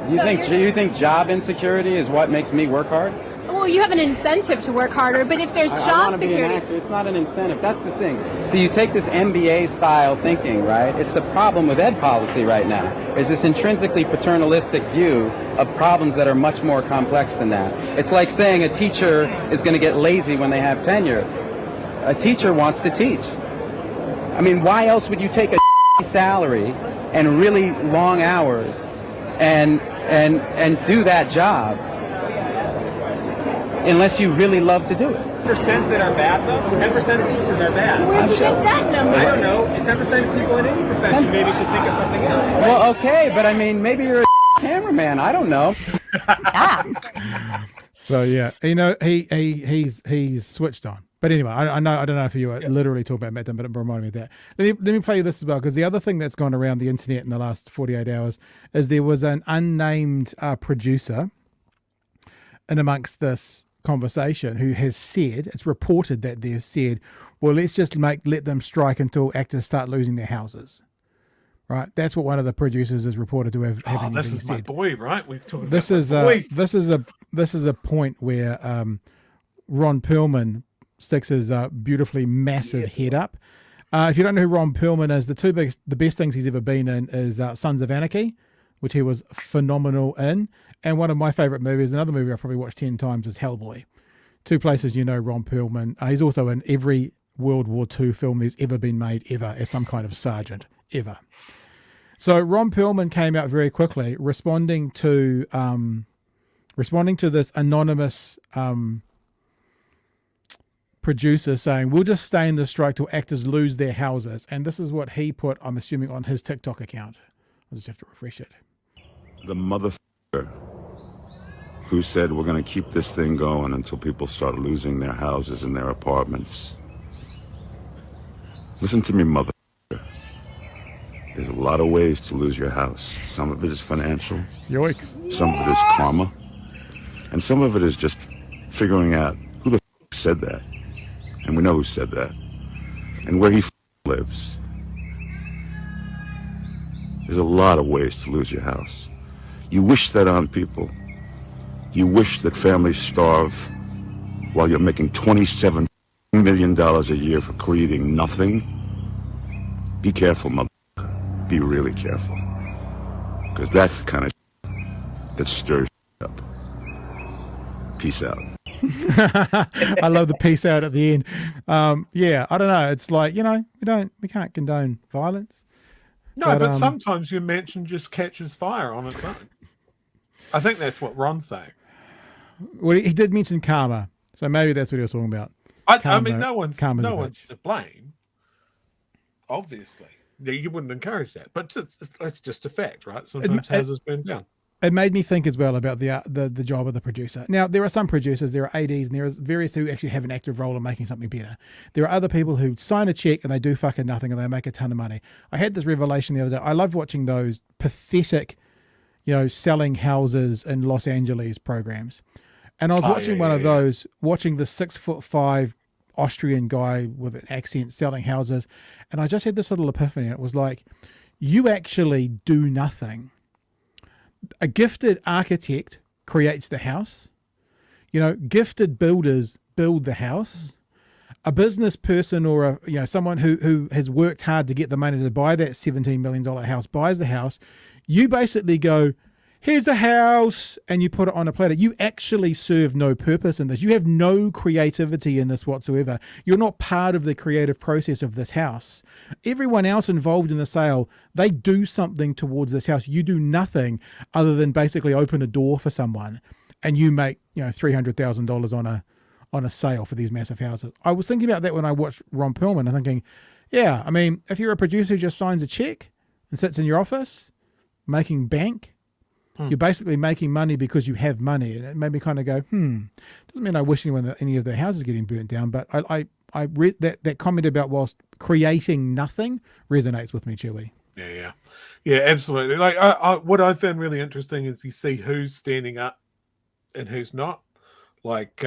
You think job insecurity is what makes me work hard? Well, you have an incentive to work harder, but if there's job security... Be an actor. It's not an incentive. That's the thing. So you take this MBA-style thinking, right? It's the problem with ed policy right now. Is this intrinsically paternalistic view of problems that are much more complex than that. It's like saying a teacher is going to get lazy when they have tenure. A teacher wants to teach. I mean, why else would you take a salary and really long hours and do that job unless you really love to do it? 10% that are bad, though? 10% of teachers are bad. Where'd you get that number? I don't know. 10% of people in any profession maybe should think of something else. Well, okay, but I mean, maybe you're a cameraman. I don't know. So yeah, you know, he's switched on. But anyway, I don't know if you were literally talking about Matt Damon, but it reminded me of that. Let me play you this as well, because the other thing that's gone around the internet in the last 48 hours is there was an unnamed producer in amongst this conversation who has said, it's reported that they've said, well, let's just let them strike until actors start losing their houses. Right, that's what one of the producers is reported to have having this been is said. My boy, right? We're talking this about is my boy. This is a point where Ron Pearlman sticks his beautifully massive head up. If you don't know who Ron Pearlman is, the best things he's ever been in is Sons of Anarchy, which he was phenomenal in, and one of my favorite movies, another movie I've probably watched 10 times, is Hellboy. Two places you know Ron Pearlman. He's also in every World War II film there's ever been made ever as some kind of sergeant ever. So Ron Pearlman came out very quickly, responding to this anonymous producer saying, "We'll just stay in the strike till actors lose their houses." And this is what he put, I'm assuming, on his TikTok account. I'll just have to refresh it. The motherfucker who said we're going to keep this thing going until people start losing their houses and their apartments. Listen to me, motherfucker. There's a lot of ways to lose your house. Some of it is financial. Yikes. Some of it is karma. And some of it is just figuring out who the said that. And we know who said that. And where he lives. There's a lot of ways to lose your house. You wish that on people. You wish that families starve while you're making $27 million a year for creating nothing. Be careful, mother. Be really careful. Because that's the kind of that stirs up. Peace out. I love the peace out at the end. Yeah, I don't know. It's like, you know, we can't condone violence. No, but sometimes your mansion just catches fire on its own. I think that's what Ron's saying. Well, he did mention karma, so maybe that's what he was talking about. I mean, no one's to blame. Obviously, you wouldn't encourage that, but it's just a fact, right? Sometimes houses burn down. it made me think as well about the job of the producer. Now, there are some producers, there are ADs, and there are various who actually have an active role in making something better. There are other people who sign a check and they do fucking nothing and they make a ton of money. I had this revelation the other day. I love watching those pathetic, selling houses in Los Angeles programs. And I was watching one of those, watching the 6'5" Austrian guy with an accent selling houses. And I just had this little epiphany. It was like, you actually do nothing. A gifted architect creates the house. Gifted builders build the house. A business person or someone who has worked hard to get the money to buy that $17 million house buys the house. You basically go, here's a house, and you put it on a platter. You actually serve no purpose in this. You have no creativity in this whatsoever. You're not part of the creative process of this house. Everyone else involved in the sale, they do something towards this house. You do nothing other than basically open a door for someone, and you make $300,000 on a sale for these massive houses. I was thinking about that when I watched Ron Pearlman. I'm thinking, if you're a producer who just signs a check and sits in your office making bank, you're basically making money because you have money. And it made me kind of go, doesn't mean I wish any of their houses getting burnt down, but I read that comment about whilst creating nothing resonates with me, Chewy. Yeah, absolutely. Like what I found really interesting is you see who's standing up and who's not. Like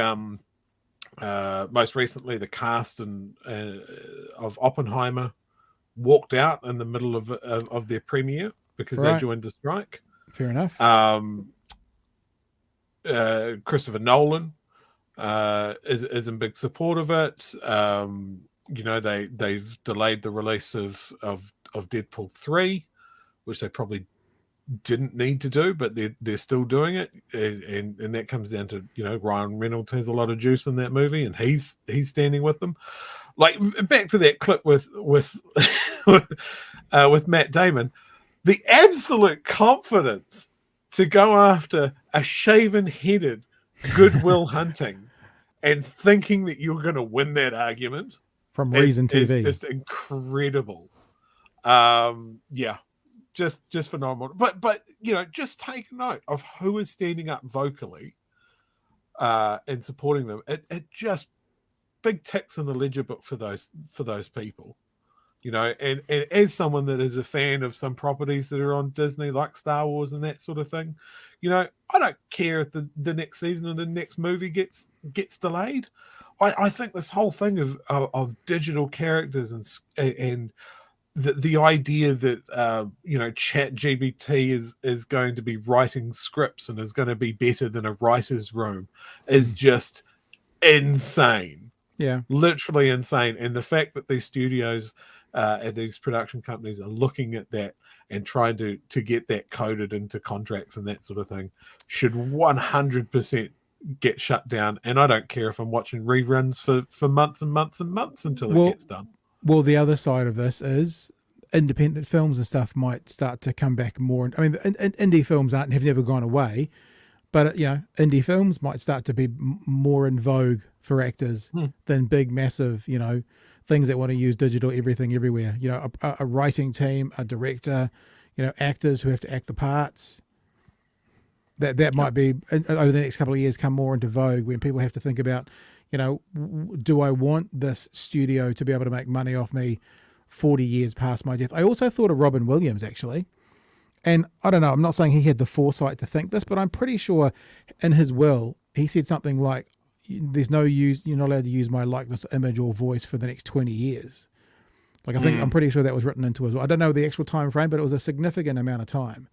most recently, the cast of Oppenheimer walked out in the middle of their premiere because they joined the strike. Fair enough. Christopher Nolan is in big support of it. They've delayed the release of Deadpool 3, which they probably didn't need to do, but they're still doing it, and that comes down to Ryan Reynolds has a lot of juice in that movie, and he's standing with them. Like back to that clip with Matt Damon. The absolute confidence to go after a shaven-headed Goodwill Hunting and thinking that you're going to win that argument from Reason TV is just incredible. Just phenomenal. But just take note of who is standing up vocally and supporting them. It just big ticks in the ledger book for those people. And as someone that is a fan of some properties that are on Disney, like Star Wars and that sort of thing, I don't care if the next season or the next movie gets delayed. I think this whole thing of digital characters and the idea that ChatGPT is going to be writing scripts and is going to be better than a writer's room is just insane. Yeah, literally insane. And the fact that these studios and these production companies are looking at that and trying to get that coded into contracts and that sort of thing should 100% get shut down. And I don't care if I'm watching reruns for months and months and months until it gets done. Well, the other side of this is independent films and stuff might start to come back more. I mean, indie films have never gone away, but indie films might start to be more in vogue for actors than big, massive, things that want to use digital everything everywhere. A writing team, a director, actors who have to act the parts. That might be over the next couple of years come more into vogue when people have to think about, do I want this studio to be able to make money off me 40 years past my death? I also thought of Robin Williams, actually. And I don't know, I'm not saying he had the foresight to think this, but I'm pretty sure in his will, he said something like, there's no use, you're not allowed to use my likeness, image or voice for the next 20 years. Like, I'm pretty sure that was written into his will. I don't know the actual time frame, but it was a significant amount of time.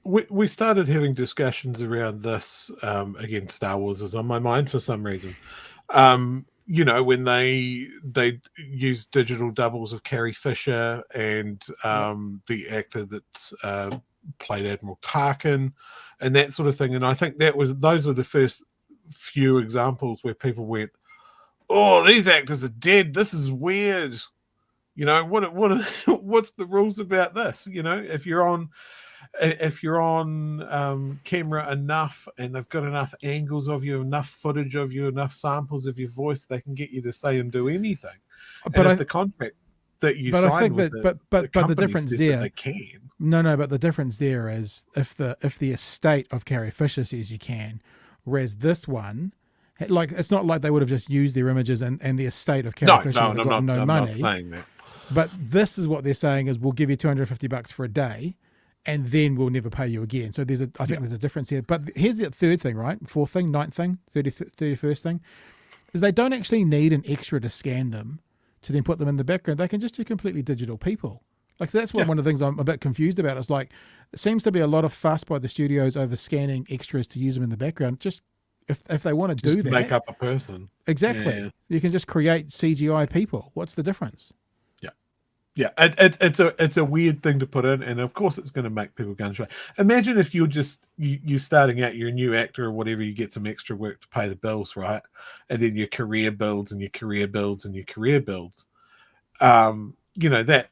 We started having discussions around this. Again, Star Wars is on my mind for some reason. When they used digital doubles of Carrie Fisher and the actor that's played Admiral Tarkin and that sort of thing. And I think those were the first few examples where people went, "Oh, these actors are dead. This is weird." What's the rules about this? If you're on camera enough and they've got enough angles of you, enough footage of you, enough samples of your voice, they can get you to say and do anything. But if the contract that you but sign I think with that, but the company difference says that there, they can. no, but the difference there is if the estate of Carrie Fisher says you can, whereas this one, like it's not like they would have just used their images and the estate of Carrie Fisher would have got no I'm money. not saying that. But this is what they're saying is we'll give you $250 for a day, and then we'll never pay you again. So I think there's a difference here. But here's the third thing, right? Fourth thing, ninth thing, 31st thing, is they don't actually need an extra to scan them to then put them in the background. They can just do completely digital people. Like that's one of the things I'm a bit confused about. It's like it seems to be a lot of fuss by the studios over scanning extras to use them in the background. Just if they want to do that, make up a person. Exactly. Yeah. You can just create CGI people. What's the difference? Yeah, it's a weird thing to put in, and of course it's going to make people gun shy. Imagine if you're you're starting out, you're a new actor or whatever, you get some extra work to pay the bills, right? And then your career builds and your career builds and your career builds. You know, that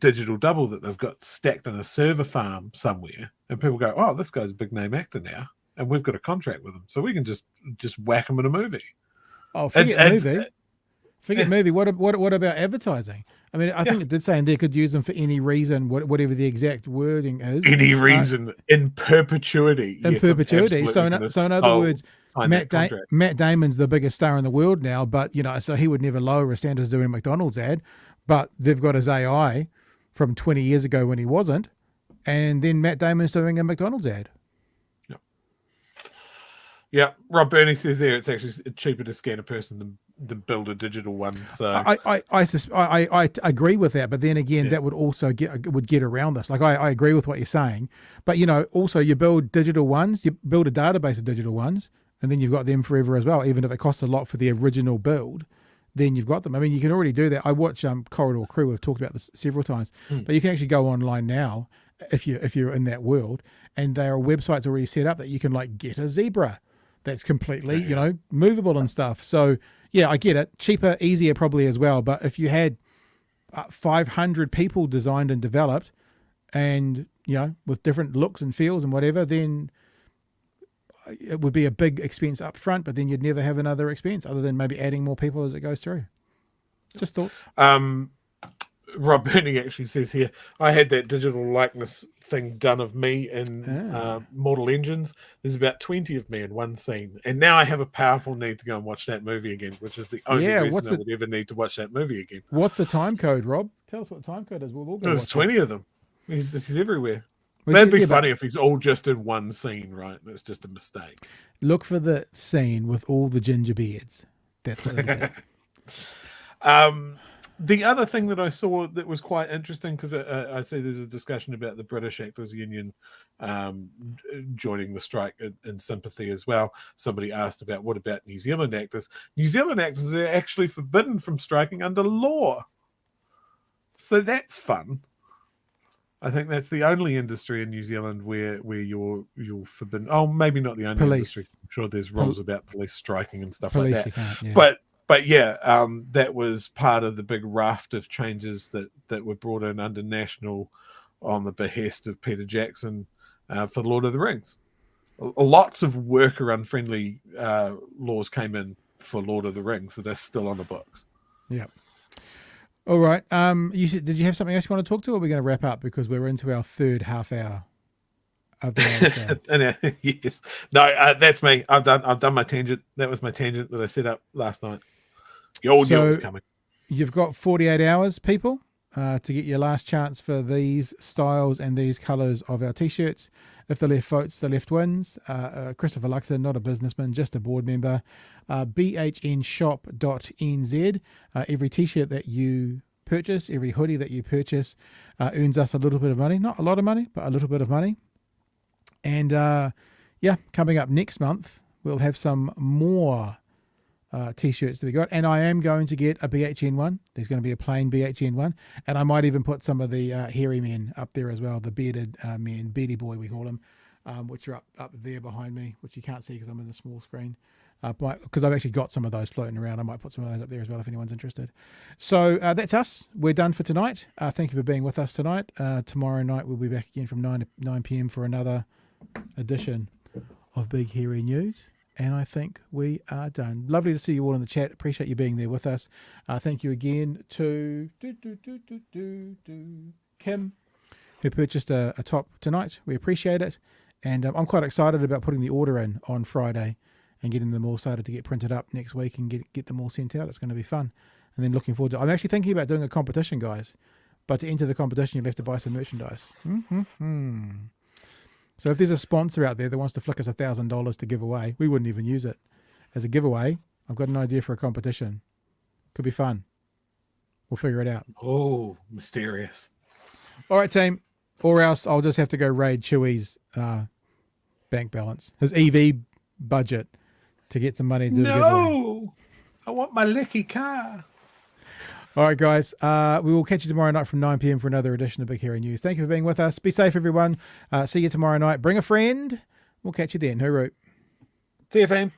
digital double that they've got stacked in a server farm somewhere, and people go, "Oh, this guy's a big name actor now, and we've got a contract with him, so we can just whack him in a movie." Oh, forget movie. Forget movie. What about advertising? I mean, I think it did say, and they could use them for any reason, whatever the exact wording is. Any reason in perpetuity. In perpetuity. So in other words, Matt Damon's the biggest star in the world now, but so he would never lower his standards doing a McDonald's ad. But they've got his AI from 20 years ago when he wasn't, and then Matt Damon's doing a McDonald's ad. Yeah, Rob Burney says there it's actually cheaper to scan a person than build a digital one. So I agree with that, but then again, that would also get around this. Like I agree with what you're saying, but also you build digital ones, you build a database of digital ones, and then you've got them forever as well. Even if it costs a lot for the original build, then you've got them. I mean, you can already do that. I watch Corridor Crew. We've talked about this several times, but you can actually go online now if you're in that world, and there are websites already set up that you can get a zebra that's completely movable and stuff. So yeah, I get it. Cheaper, easier probably as well. But if you had 500 people designed and developed, and with different looks and feels and whatever, then it would be a big expense up front. But then you'd never have another expense other than maybe adding more people as it goes through. Just thoughts. Rob Burning actually says here, I had that digital likeness thing done of me in Mortal Engines. There's about 20 of me in one scene, and now I have a powerful need to go and watch that movie again, which is the only reason I would ever need to watch that movie again. What's the time code, Rob? Tell us what the time code is. We'll all go. There's 20 of them. He's everywhere. That'd be funny if he's all just in one scene, right? It's just a mistake. Look for the scene with all the ginger beards. That's what it'll be. The other thing that I saw that was quite interesting, because I see there's a discussion about the British Actors Union joining the strike in sympathy as well. Somebody asked about what about New Zealand actors? New Zealand actors are actually forbidden from striking under law. So that's fun. I think that's the only industry in New Zealand where you're forbidden. Oh, maybe not the only industry. I'm sure there's rules about police striking and stuff like that. You can't, yeah. But yeah, that was part of the big raft of changes that were brought in under national on the behest of Peter Jackson for Lord of the Rings. Lots of worker unfriendly laws came in for Lord of the Rings that are still on the books. Yeah. All right. Did you have something else you want to talk to, or are we going to wrap up because we're into our third half hour of the show? Yes. No, that's me. I've done my tangent. That was my tangent that I set up last night. You all knew it was coming. You've got 48 hours, people, to get your last chance for these styles and these colours of our T-shirts. If the left votes, the left wins. Christopher Luxon, not a businessman, just a board member. bhnshop.nz. Every T-shirt that you purchase, every hoodie that you purchase earns us a little bit of money. Not a lot of money, but a little bit of money. And coming up next month, we'll have some more T-shirts that we got, and I am going to get a BHN one. There's going to be a plain BHN one, and I might even put some of the hairy men up there as well, the bearded men, beardy boy we call them, which are up there behind me, which you can't see because I'm in the small screen, because I've actually got some of those floating around. I might put some of those up there as well if anyone's interested. So that's us. We're done for tonight. Thank you for being with us tonight. Tomorrow night we'll be back again from 9 p.m. for another edition of Big Hairy News. And I think we are done. Lovely to see you all in the chat. Appreciate you being there with us. Thank you again to Kim, who purchased a top tonight. We appreciate it. And I'm quite excited about putting the order in on Friday and getting them all started to get printed up next week and get them all sent out. It's going to be fun. And then looking forward to I'm actually thinking about doing a competition, guys. But to enter the competition, you'll have to buy some merchandise. So if there's a sponsor out there that wants to flick us $1,000 to give away, we wouldn't even use it. As a giveaway, I've got an idea for a competition. Could be fun. We'll figure it out. Oh, mysterious. All right, team. Or else I'll just have to go raid Chewy's bank balance, his EV budget, to get some money to do a giveaway. No! I want my licky car. All right, guys. We will catch you tomorrow night from 9 p.m. for another edition of Big Hairy News. Thank you for being with us. Be safe, everyone. See you tomorrow night. Bring a friend. We'll catch you then. Hooroo. See you, fam.